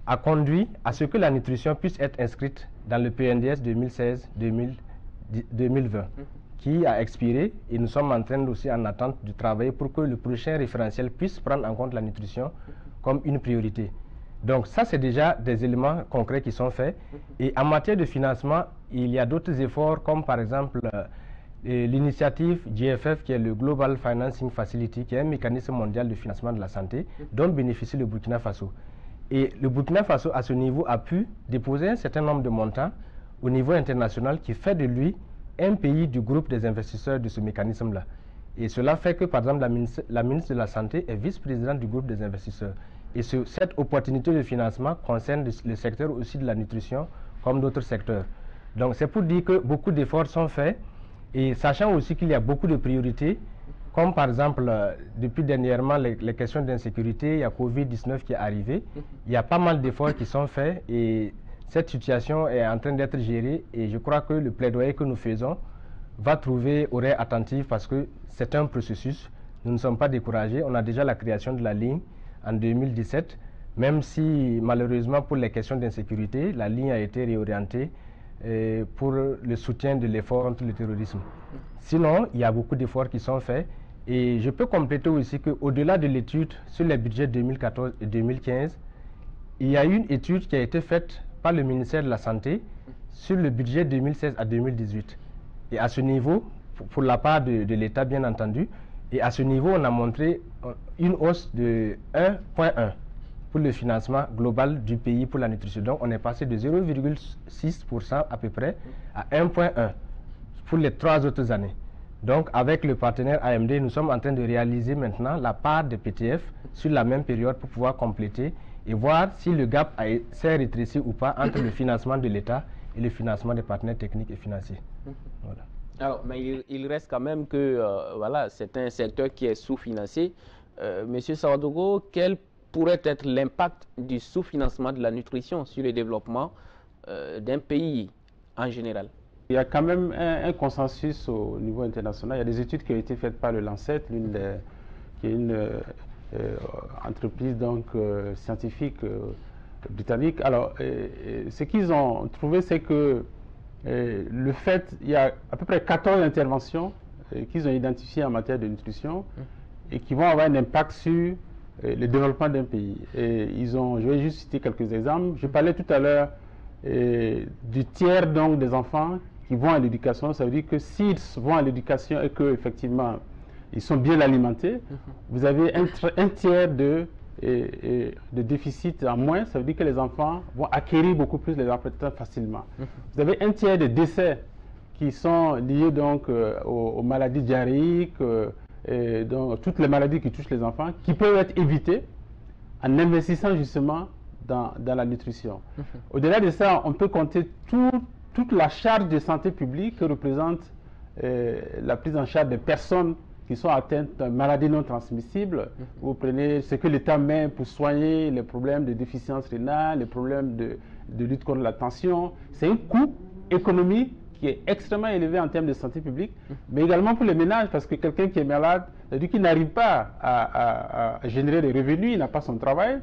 a conduit à ce que la nutrition puisse être inscrite dans le PNDS 2016-2020 qui a expiré, et nous sommes en train aussi en attente de travailler pour que le prochain référentiel puisse prendre en compte la nutrition comme une priorité. Donc ça, c'est déjà des éléments concrets qui sont faits. Et en matière de financement, il y a d'autres efforts comme par exemple l'initiative GFF, qui est le Global Financing Facility, qui est un mécanisme mondial de financement de la santé dont bénéficie le Burkina Faso. Et le Burkina Faso, à ce niveau, a pu déposer un certain nombre de montants au niveau international qui fait de lui un pays du groupe des investisseurs de ce mécanisme-là. Et cela fait que, par exemple, la ministre de la Santé est vice-présidente du groupe des investisseurs. Et cette opportunité de financement concerne le secteur aussi de la nutrition comme d'autres secteurs. Donc c'est pour dire que beaucoup d'efforts sont faits, et sachant aussi qu'il y a beaucoup de priorités, comme par exemple depuis dernièrement les questions d'insécurité, il y a Covid-19 qui est arrivé, il y a pas mal d'efforts qui sont faits et cette situation est en train d'être gérée, et je crois que le plaidoyer que nous faisons va trouver oreille attentive parce que c'est un processus. Nous ne sommes pas découragés, on a déjà la création de la ligne en 2017, même si malheureusement pour les questions d'insécurité, la ligne a été réorientée pour le soutien de l'effort contre le terrorisme. Sinon, il y a beaucoup d'efforts qui sont faits, et je peux compléter aussi qu'au-delà de l'étude sur les budgets 2014 et 2015, il y a une étude qui a été faite par le ministère de la Santé sur le budget 2016 à 2018. Et à ce niveau, pour la part de l'État bien entendu, et à ce niveau, on a montré une hausse de 1,1 pour le financement global du pays pour la nutrition. Donc on est passé de 0,6% à peu près à 1,1 pour les 3 autres années. Donc avec le partenaire AMD, nous sommes en train de réaliser maintenant la part des PTF sur la même période pour pouvoir compléter et voir si le gap s'est rétréci ou pas entre le financement de l'État et le financement des partenaires techniques et financiers. Voilà. Alors, mais il reste quand même que voilà, c'est un secteur qui est sous-financé. Monsieur Sawadogo, quel pourrait être l'impact du sous-financement de la nutrition sur le développement d'un pays en général? Il y a quand même un consensus au niveau international. Il y a des études qui ont été faites par le Lancet, qui est une entreprise donc, scientifique britannique. Alors, ce qu'ils ont trouvé, c'est que le fait, il y a à peu près 14 interventions qu'ils ont identifiées en matière de nutrition et qui vont avoir un impact sur le développement d'un pays. Et je vais juste citer quelques exemples. Je parlais tout à l'heure du tiers donc, des enfants qui vont à l'éducation. Ça veut dire que s'ils vont à l'éducation et qu'effectivement ils sont bien alimentés, vous avez un tiers de déficit en moins. Ça veut dire que les enfants vont acquérir beaucoup plus les apprentissages facilement. Vous avez un tiers de décès qui sont liés donc aux maladies diarrhéiques, donc toutes les maladies qui touchent les enfants, qui peuvent être évitées en investissant justement dans la nutrition. Au-delà de ça, on peut compter toute la charge de santé publique que représente la prise en charge des personnes qui sont atteintes de maladies non transmissibles. Vous prenez ce que l'État met pour soigner les problèmes de déficience rénale, les problèmes de lutte contre la tension. C'est un coût économique qui est extrêmement élevé en termes de santé publique, mais également pour les ménages, parce que quelqu'un qui est malade, c'est-à-dire qu'il n'arrive pas à générer des revenus, il n'a pas son travail,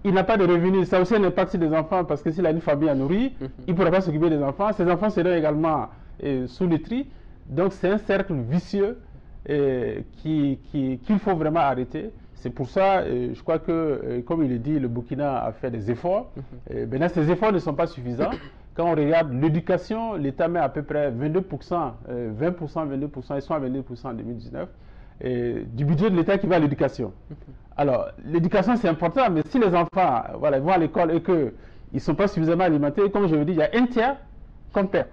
il n'a pas de revenus. Ça aussi un impact sur les enfants, parce que s'il a une famille à nourrir, il ne pourra pas s'occuper des enfants. Ses enfants seront également sous-nutris. Donc c'est un cercle vicieux qu'il faut vraiment arrêter. C'est pour ça, je crois que, comme il est dit, le Burkina a fait des efforts. Maintenant, ces efforts ne sont pas suffisants. Quand on regarde l'éducation, l'État met à peu près 22%, 22%, ils sont à 22% en 2019, du budget de l'État qui va à l'éducation. Alors, l'éducation c'est important, mais si les enfants voilà, vont à l'école et qu'ils ne sont pas suffisamment alimentés, comme je vous dis, il y a un tiers qu'on perd.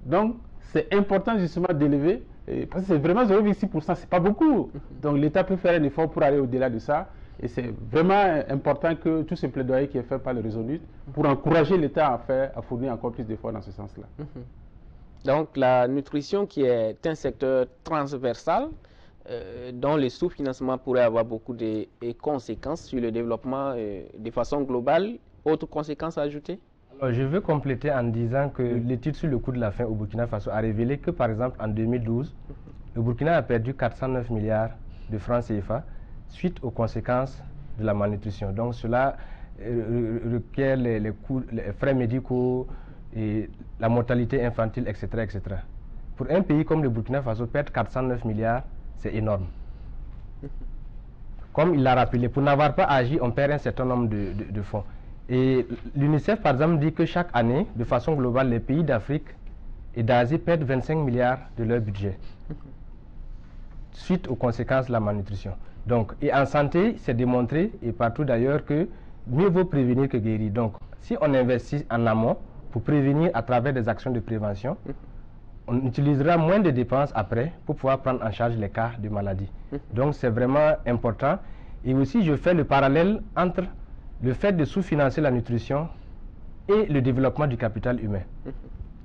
Donc, c'est important justement d'élever, parce que c'est vraiment 0,6%, c'est pas beaucoup. Donc, l'État peut faire un effort pour aller au-delà de ça. Et c'est vraiment important que tout ce plaidoyer qui est fait par le Resolute pour encourager l'État à fournir encore plus d'efforts dans ce sens-là. Donc la nutrition qui est un secteur transversal dont le sous-financement pourrait avoir beaucoup de conséquences sur le développement de façon globale. Autres conséquences à ajouter? Alors, je veux compléter en disant que l'étude sur le coût de la faim au Burkina Faso a révélé que par exemple en 2012, le Burkina a perdu 409 milliards de francs CFA suite aux conséquences de la malnutrition. Donc cela requiert les coûts, les frais médicaux, et la mortalité infantile, etc., etc. Pour un pays comme le Burkina Faso, perdre 409 milliards, c'est énorme. Comme il l'a rappelé, pour n'avoir pas agi, on perd un certain nombre de fonds. Et l'UNICEF, par exemple, dit que chaque année, de façon globale, les pays d'Afrique et d'Asie perdent 25 milliards de leur budget suite aux conséquences de la malnutrition. Donc, et en santé, c'est démontré, et partout d'ailleurs, que mieux vaut prévenir que guérir. Donc, si on investit en amont pour prévenir à travers des actions de prévention, on utilisera moins de dépenses après pour pouvoir prendre en charge les cas de maladie. Donc, c'est vraiment important. Et aussi, je fais le parallèle entre le fait de sous-financer la nutrition et le développement du capital humain.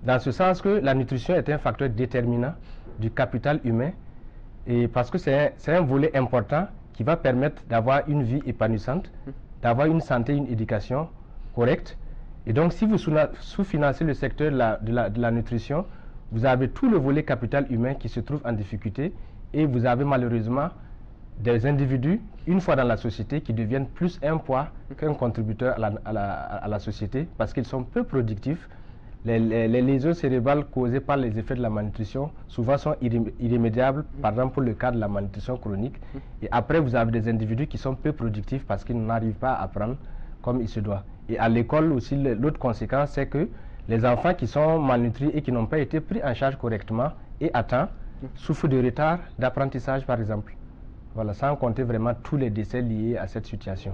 Dans ce sens que la nutrition est un facteur déterminant du capital humain, et parce que c'est un volet important qui va permettre d'avoir une vie épanouissante, d'avoir une santé, une éducation correcte. Et donc, si vous sous-financez le secteur de la nutrition, vous avez tout le volet capital humain qui se trouve en difficulté, et vous avez malheureusement des individus, une fois dans la société, qui deviennent plus un poids qu'un contributeur à la société, parce qu'ils sont peu productifs. Les lésions cérébrales causées par les effets de la malnutrition souvent sont irrémédiables, par exemple pour le cas de la malnutrition chronique. Et après, vous avez des individus qui sont peu productifs parce qu'ils n'arrivent pas à apprendre comme il se doit. Et à l'école aussi, l'autre conséquence, c'est que les enfants qui sont malnutris et qui n'ont pas été pris en charge correctement et à temps souffrent de retard d'apprentissage, par exemple. Voilà, sans compter vraiment tous les décès liés à cette situation.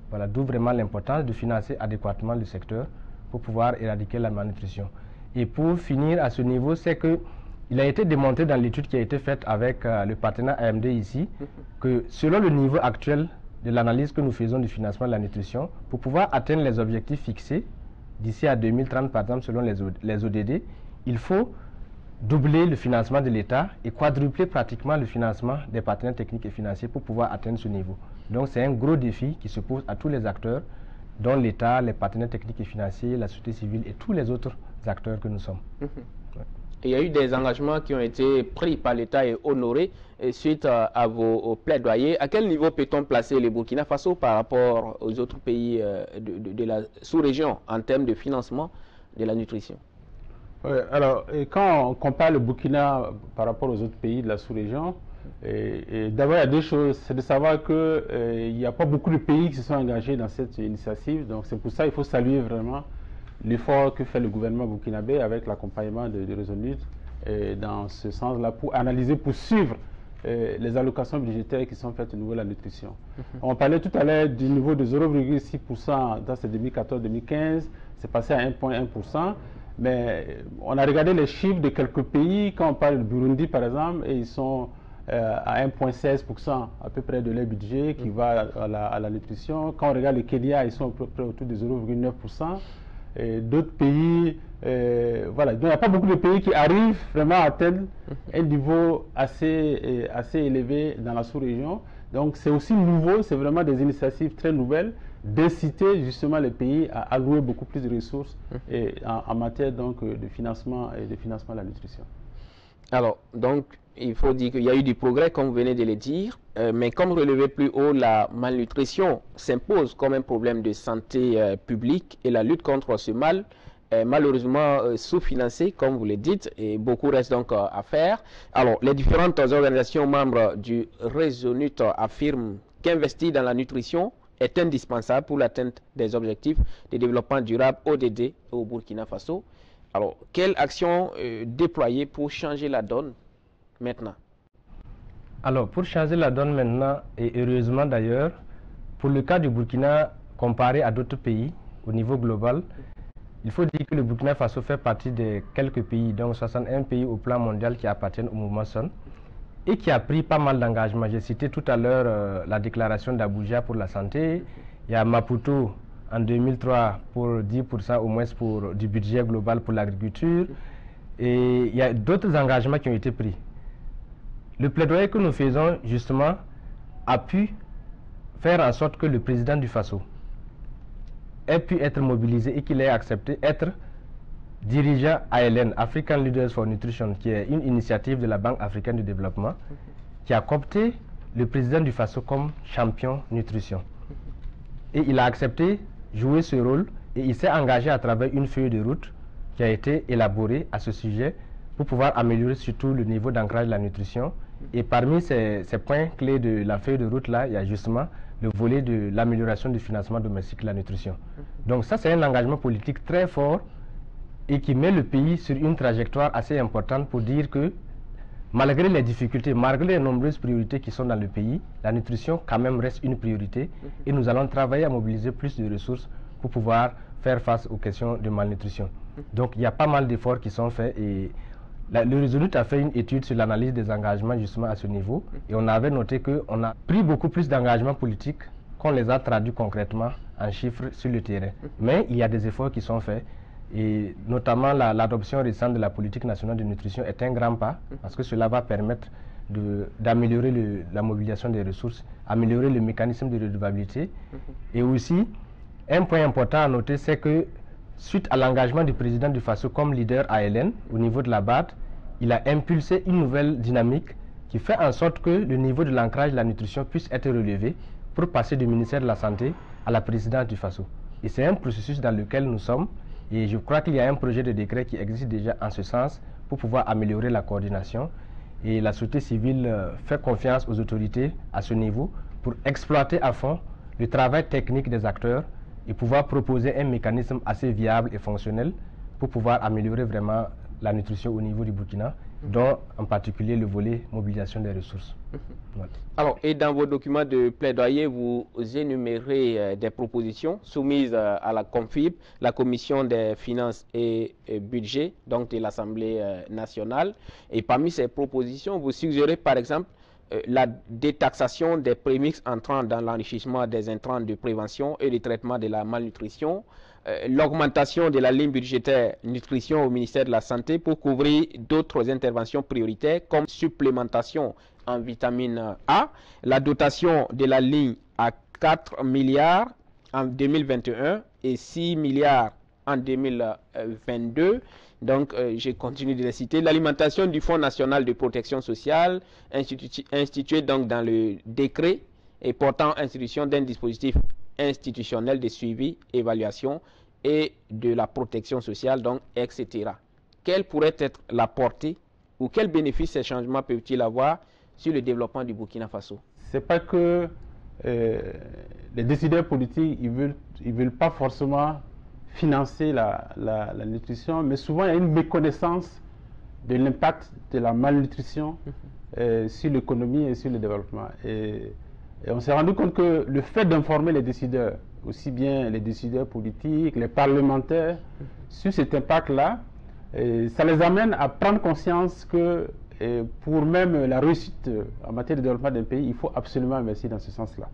Voilà, d'où vraiment l'importance de financer adéquatement le secteur pour pouvoir éradiquer la malnutrition. Et pour finir à ce niveau, c'est que il a été démontré dans l'étude qui a été faite avec le partenaire AMD ici, que selon le niveau actuel de l'analyse que nous faisons du financement de la nutrition, pour pouvoir atteindre les objectifs fixés d'ici à 2030, par exemple, selon les ODD, il faut doubler le financement de l'État et quadrupler pratiquement le financement des partenaires techniques et financiers pour pouvoir atteindre ce niveau. Donc c'est un gros défi qui se pose à tous les acteurs, dont l'État, les partenaires techniques et financiers, la société civile et tous les autres acteurs que nous sommes. Il y a eu des engagements qui ont été pris par l'État et honorés suite à vos plaidoyers. À quel niveau peut-on placer le Burkina Faso par rapport aux autres pays de la sous-région en termes de financement de la nutrition? Alors, quand on compare le Burkina par rapport aux autres pays de la sous-région, d'abord il y a deux choses. C'est de savoir qu'il n'y a pas beaucoup de pays qui se sont engagés dans cette initiative. Donc c'est pour ça qu'il faut saluer vraiment l'effort que fait le gouvernement burkinabé avec l'accompagnement de Resolute dans ce sens-là pour analyser, pour suivre les allocations budgétaires qui sont faites au niveau de la nutrition. On parlait tout à l'heure du niveau de 0,6% dans ces 2014-2015, c'est passé à 1,1%. Mais on a regardé les chiffres de quelques pays, quand on parle du Burundi par exemple, et ils sont à 1,16% à peu près de leur budget qui va à la nutrition. Quand on regarde le Kenya, ils sont à peu près autour de 0,9%. d'autres pays, voilà. Donc il n'y a pas beaucoup de pays qui arrivent vraiment à atteindre un niveau assez élevé dans la sous-région. Donc c'est aussi nouveau, c'est vraiment des initiatives très nouvelles d'inciter justement les pays à allouer beaucoup plus de ressources en matière donc, de financement et de financement de la nutrition. Alors, donc, il faut dire qu'il y a eu du progrès, comme vous venez de le dire, mais comme relevé plus haut, la malnutrition s'impose comme un problème de santé publique et la lutte contre ce mal est malheureusement sous-financée, comme vous le dites, et beaucoup reste donc à faire. Alors, les différentes organisations membres du Resolute affirment qu'investir dans la nutrition est indispensable pour l'atteinte des objectifs de développement durable ODD au Burkina Faso. Alors, quelle action déployer pour changer la donne maintenant? Alors, pour changer la donne maintenant, et heureusement d'ailleurs, pour le cas du Burkina, comparé à d'autres pays au niveau global, il faut dire que le Burkina Faso fait partie de quelques pays, donc 61 pays au plan mondial qui appartiennent au mouvement SON, et qui a pris pas mal d'engagements. J'ai cité tout à l'heure la déclaration d'Abuja pour la santé, il y a Maputo en 2003 pour 10% au moins du budget global pour l'agriculture, et il y a d'autres engagements qui ont été pris. Le plaidoyer que nous faisons justement a pu faire en sorte que le président du Faso ait pu être mobilisé et qu'il ait accepté être dirigeant ALN, African Leaders for Nutrition, qui est une initiative de la Banque africaine de développement, qui a coopté le président du Faso comme champion nutrition. Et il a accepté jouer ce rôle et il s'est engagé à travers une feuille de route qui a été élaborée à ce sujet pour pouvoir améliorer surtout le niveau d'ancrage de la nutrition. Et parmi ces points clés de la feuille de route là, il y a justement le volet de l'amélioration du financement domestique de la nutrition. Donc ça, c'est un engagement politique très fort et qui met le pays sur une trajectoire assez importante pour dire que malgré les difficultés, malgré les nombreuses priorités qui sont dans le pays, la nutrition quand même reste une priorité et nous allons travailler à mobiliser plus de ressources pour pouvoir faire face aux questions de malnutrition. Donc il y a pas mal d'efforts qui sont faits et le Resolute a fait une étude sur l'analyse des engagements justement à ce niveau et on avait noté qu'on a pris beaucoup plus d'engagements politiques qu'on les a traduits concrètement en chiffres sur le terrain. Mais il y a des efforts qui sont faits et notamment l'adoption récente de la politique nationale de nutrition est un grand pas parce que cela va permettre d'améliorer la mobilisation des ressources, améliorer le mécanisme de redevabilité et aussi un point important à noter, c'est que suite à l'engagement du président du Faso comme leader ALN au niveau de la BAD, il a impulsé une nouvelle dynamique qui fait en sorte que le niveau de l'ancrage de la nutrition puisse être relevé pour passer du ministère de la Santé à la présidence du Faso. Et c'est un processus dans lequel nous sommes et je crois qu'il y a un projet de décret qui existe déjà en ce sens pour pouvoir améliorer la coordination et la société civile fait confiance aux autorités à ce niveau pour exploiter à fond le travail technique des acteurs et pouvoir proposer un mécanisme assez viable et fonctionnel pour pouvoir améliorer vraiment la nutrition au niveau du Burkina, dont en particulier le volet mobilisation des ressources. Voilà. Alors, et dans vos documents de plaidoyer, vous énumérez des propositions soumises à la CONFIB, la Commission des finances et budget, donc de l'Assemblée nationale. Et parmi ces propositions, vous suggérez par exemple la détaxation des prémixes entrant dans l'enrichissement des intrants de prévention et de traitement de la malnutrition, l'augmentation de la ligne budgétaire nutrition au ministère de la Santé pour couvrir d'autres interventions prioritaires comme supplémentation en vitamine A, la dotation de la ligne à 4 milliards en 2021 et 6 milliards en 2022. Donc, je continue de les citer. L'alimentation du Fonds national de protection sociale, institué donc dans le décret et portant institution d'un dispositif institutionnel de suivi, évaluation et de la protection sociale, donc, etc. Quelle pourrait être la portée ou quels bénéfices ces changements peuvent-ils avoir sur le développement du Burkina Faso? Ce n'est pas que les décideurs politiques, ils veulent pas forcément financer la nutrition, mais souvent il y a une méconnaissance de l'impact de la malnutrition sur l'économie et sur le développement. Et on s'est rendu compte que le fait d'informer les décideurs, aussi bien les décideurs politiques, les parlementaires, sur cet impact-là, ça les amène à prendre conscience que pour même la réussite en matière de développement d'un pays, il faut absolument investir dans ce sens-là.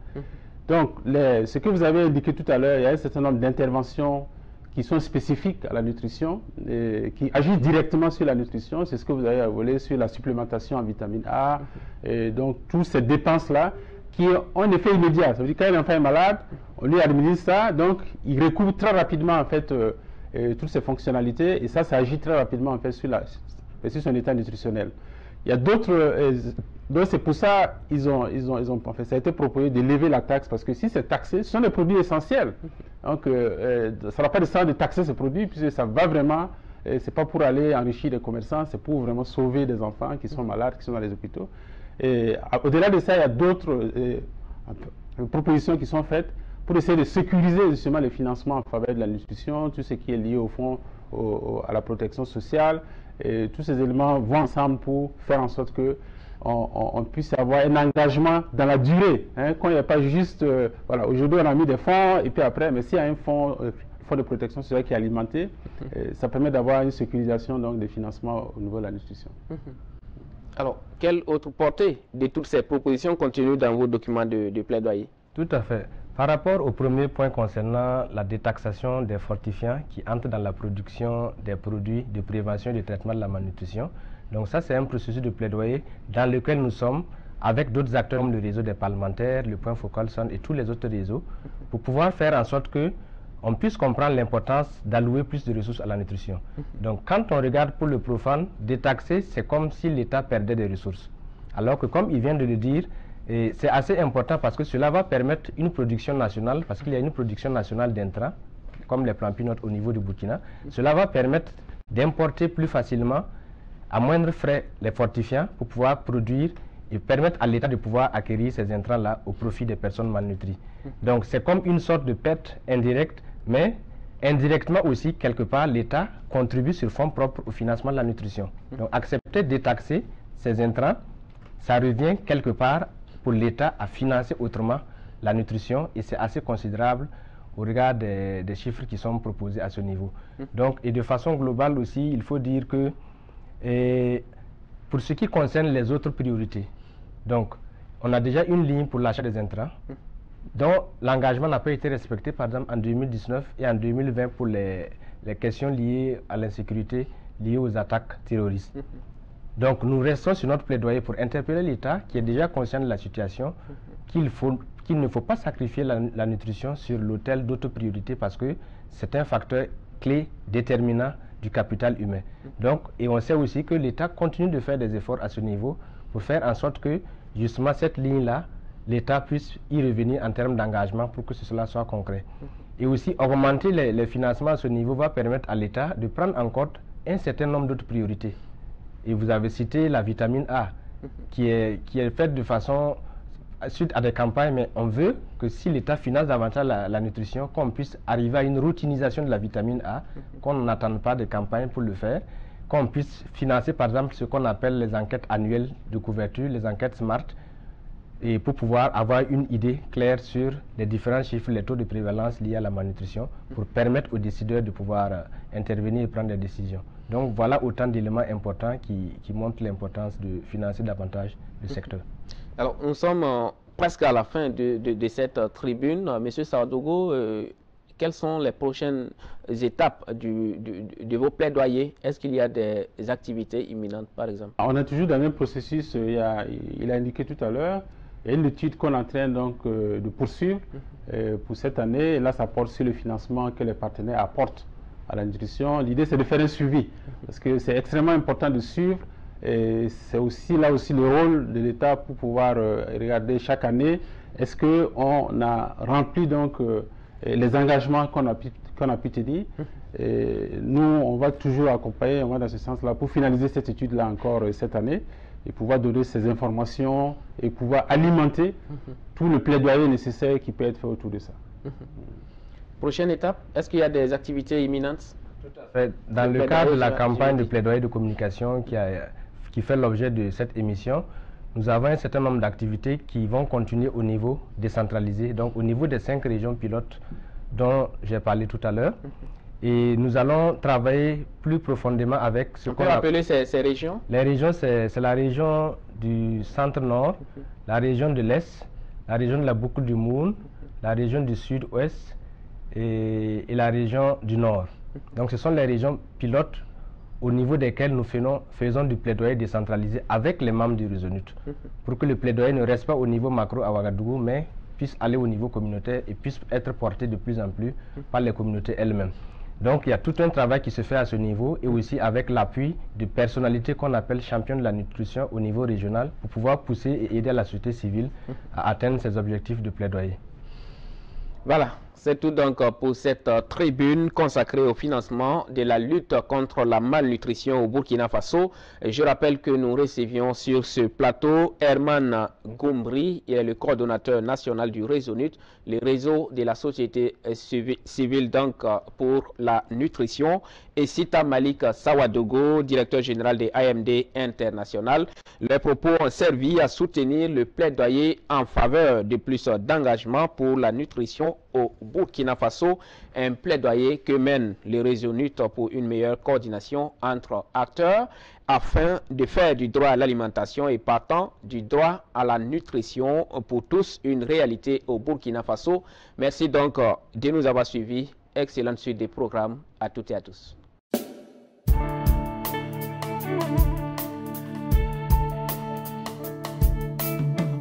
Donc, ce que vous avez indiqué tout à l'heure, il y a un certain nombre d'interventions qui sont spécifiques à la nutrition, et qui agissent directement sur la nutrition. C'est ce que vous avez volé sur la supplémentation en vitamine A. Et donc, toutes ces dépenses-là qui ont un effet immédiat. Ça veut dire quand un enfant est malade, on lui administre ça, donc il recouvre très rapidement en fait toutes ces fonctionnalités, et ça agit très rapidement en fait sur son état nutritionnel. Il y a d'autres, donc c'est pour ça en fait, ça a été proposé de lever la taxe, parce que si c'est taxé, ce sont des produits essentiels. Donc ça n'a pas de sens de taxer ces produits, puisque ça va vraiment, c'est pas pour aller enrichir les commerçants, c'est pour vraiment sauver des enfants qui sont malades, qui sont dans les hôpitaux. Et au-delà de ça, il y a d'autres propositions qui sont faites pour essayer de sécuriser justement les financements en faveur de la nutrition, tout ce qui est lié au fond à la protection sociale. Et tous ces éléments vont ensemble pour faire en sorte que on puisse avoir un engagement dans la durée, hein, quand il n'y a pas juste, voilà, aujourd'hui on a mis des fonds et puis après, mais s'il y a un fonds de protection sociale qui est alimenté, ça permet d'avoir une sécurisation donc des financements au niveau de la nutrition. Alors, quelle autre portée de toutes ces propositions contenues dans vos documents de plaidoyer? Tout à fait. Par rapport au premier point concernant la détaxation des fortifiants qui entrent dans la production des produits de prévention et de traitement de la malnutrition, donc ça c'est un processus de plaidoyer dans lequel nous sommes avec d'autres acteurs comme le réseau des parlementaires, le point focal Son et tous les autres réseaux pour pouvoir faire en sorte que on puisse comprendre l'importance d'allouer plus de ressources à la nutrition. Donc quand on regarde pour le profane, détaxer c'est comme si l'État perdait des ressources. Alors que comme il vient de le dire, c'est assez important parce que cela va permettre une production nationale, parce qu'il y a une production nationale d'intrants, comme les plants Pinot au niveau du Burkina. Cela va permettre d'importer plus facilement, à moindre frais, les fortifiants pour pouvoir produire et permettre à l'État de pouvoir acquérir ces intrants-là au profit des personnes malnutries. Donc c'est comme une sorte de perte indirecte, mais indirectement aussi, quelque part, l'État contribue sur fonds propres au financement de la nutrition. Donc accepter de détaxer ces intrants, ça revient quelque part pour l'État à financer autrement la nutrition, et c'est assez considérable au regard des chiffres qui sont proposés à ce niveau. Donc, et de façon globale aussi, il faut dire que pour ce qui concerne les autres priorités, donc on a déjà une ligne pour l'achat des intrants dont l'engagement n'a pas été respecté, par exemple en 2019 et en 2020 pour les questions liées à l'insécurité, liées aux attaques terroristes. Donc nous restons sur notre plaidoyer pour interpeller l'État qui est déjà conscient de la situation, qu'il ne faut pas sacrifier la nutrition sur l'autel d'autres priorités parce que c'est un facteur clé déterminant du capital humain. Donc, et on sait aussi que l'État continue de faire des efforts à ce niveau pour faire en sorte que justement cette ligne-là, l'État puisse y revenir en termes d'engagement pour que cela soit concret. Et aussi augmenter les financements à ce niveau va permettre à l'État de prendre en compte un certain nombre d'autres priorités. Et vous avez cité la vitamine A, qui est faite de façon suite à des campagnes, mais on veut que si l'État finance davantage la nutrition, qu'on puisse arriver à une routinisation de la vitamine A, qu'on n'attende pas de campagnes pour le faire, qu'on puisse financer par exemple ce qu'on appelle les enquêtes annuelles de couverture, les enquêtes SMART, et pour pouvoir avoir une idée claire sur les différents chiffres, les taux de prévalence liés à la malnutrition, pour permettre aux décideurs de pouvoir intervenir et prendre des décisions. Donc voilà autant d'éléments importants qui montrent l'importance de financer davantage le secteur. Alors nous sommes presque à la fin de cette tribune. Monsieur Sardogo, quelles sont les prochaines étapes de vos plaidoyers? Est-ce qu'il y a des activités imminentes par exemple? On est toujours dans le même processus, il a indiqué tout à l'heure. Il y a une étude qu'on est en train donc, de poursuivre pour cette année. Et là, ça porte sur le financement que les partenaires apportent à la nutrition. L'idée, c'est de faire un suivi, parce que c'est extrêmement important de suivre. Et c'est aussi là aussi le rôle de l'État pour pouvoir regarder chaque année, est-ce qu'on a rempli donc, les engagements qu'on a pu tenir. Et nous, on va toujours accompagner, on va dans ce sens-là, pour finaliser cette étude-là encore cette année, et pouvoir donner ces informations et pouvoir alimenter tout le plaidoyer nécessaire qui peut être fait autour de ça. Prochaine étape, est-ce qu'il y a des activités imminentes? Tout à fait. Dans le cadre de la campagne de plaidoyer de communication qui fait l'objet de cette émission, nous avons un certain nombre d'activités qui vont continuer au niveau décentralisé, donc au niveau des 5 régions pilotes dont j'ai parlé tout à l'heure. Et nous allons travailler plus profondément avec ce qu'on appelle ces régions. Les régions, c'est la région du centre-nord, la région de l'Est, la région de la boucle du Mourne, la région du sud-ouest, et la région du Nord. Donc ce sont les régions pilotes au niveau desquelles nous faisons du plaidoyer décentralisé avec les membres du Resolute, pour que le plaidoyer ne reste pas au niveau macro à Ouagadougou, mais puisse aller au niveau communautaire et puisse être porté de plus en plus par les communautés elles-mêmes. Donc il y a tout un travail qui se fait à ce niveau et aussi avec l'appui de personnalités qu'on appelle champions de la nutrition au niveau régional pour pouvoir pousser et aider la société civile à atteindre ses objectifs de plaidoyer. Voilà, c'est tout donc pour cette tribune consacrée au financement de la lutte contre la malnutrition au Burkina Faso. Et je rappelle que nous recevions sur ce plateau Herman Goumbry, il est le coordonnateur national du Resolute, le réseau de la société civile donc pour la nutrition, et Sita Malik Sawadogo, directeur général de AMD International. Les propos ont servi à soutenir le plaidoyer en faveur de plus d'engagement pour la nutrition au Burkina Faso, un plaidoyer que mène les Resolute pour une meilleure coordination entre acteurs afin de faire du droit à l'alimentation et partant du droit à la nutrition pour tous une réalité au Burkina Faso. Merci donc de nous avoir suivis. Excellente suite des programmes à toutes et à tous.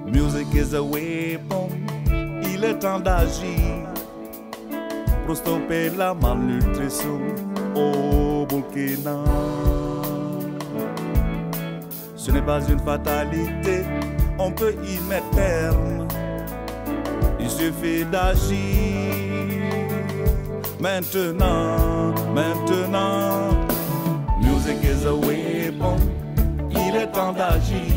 Music is a weapon, il est temps d'agir pour stopper la malnutrition au Burkina. Ce n'est pas une fatalité, on peut y mettre terme. Il suffit d'agir maintenant, maintenant. Music is a weapon, il est temps d'agir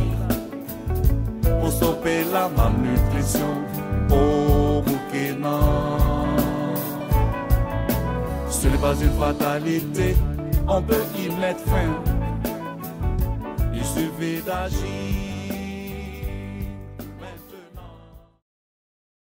pour stopper la malnutrition au Burkina. Ce n'est pas une fatalité, on peut y mettre fin. Il suffit d'agir.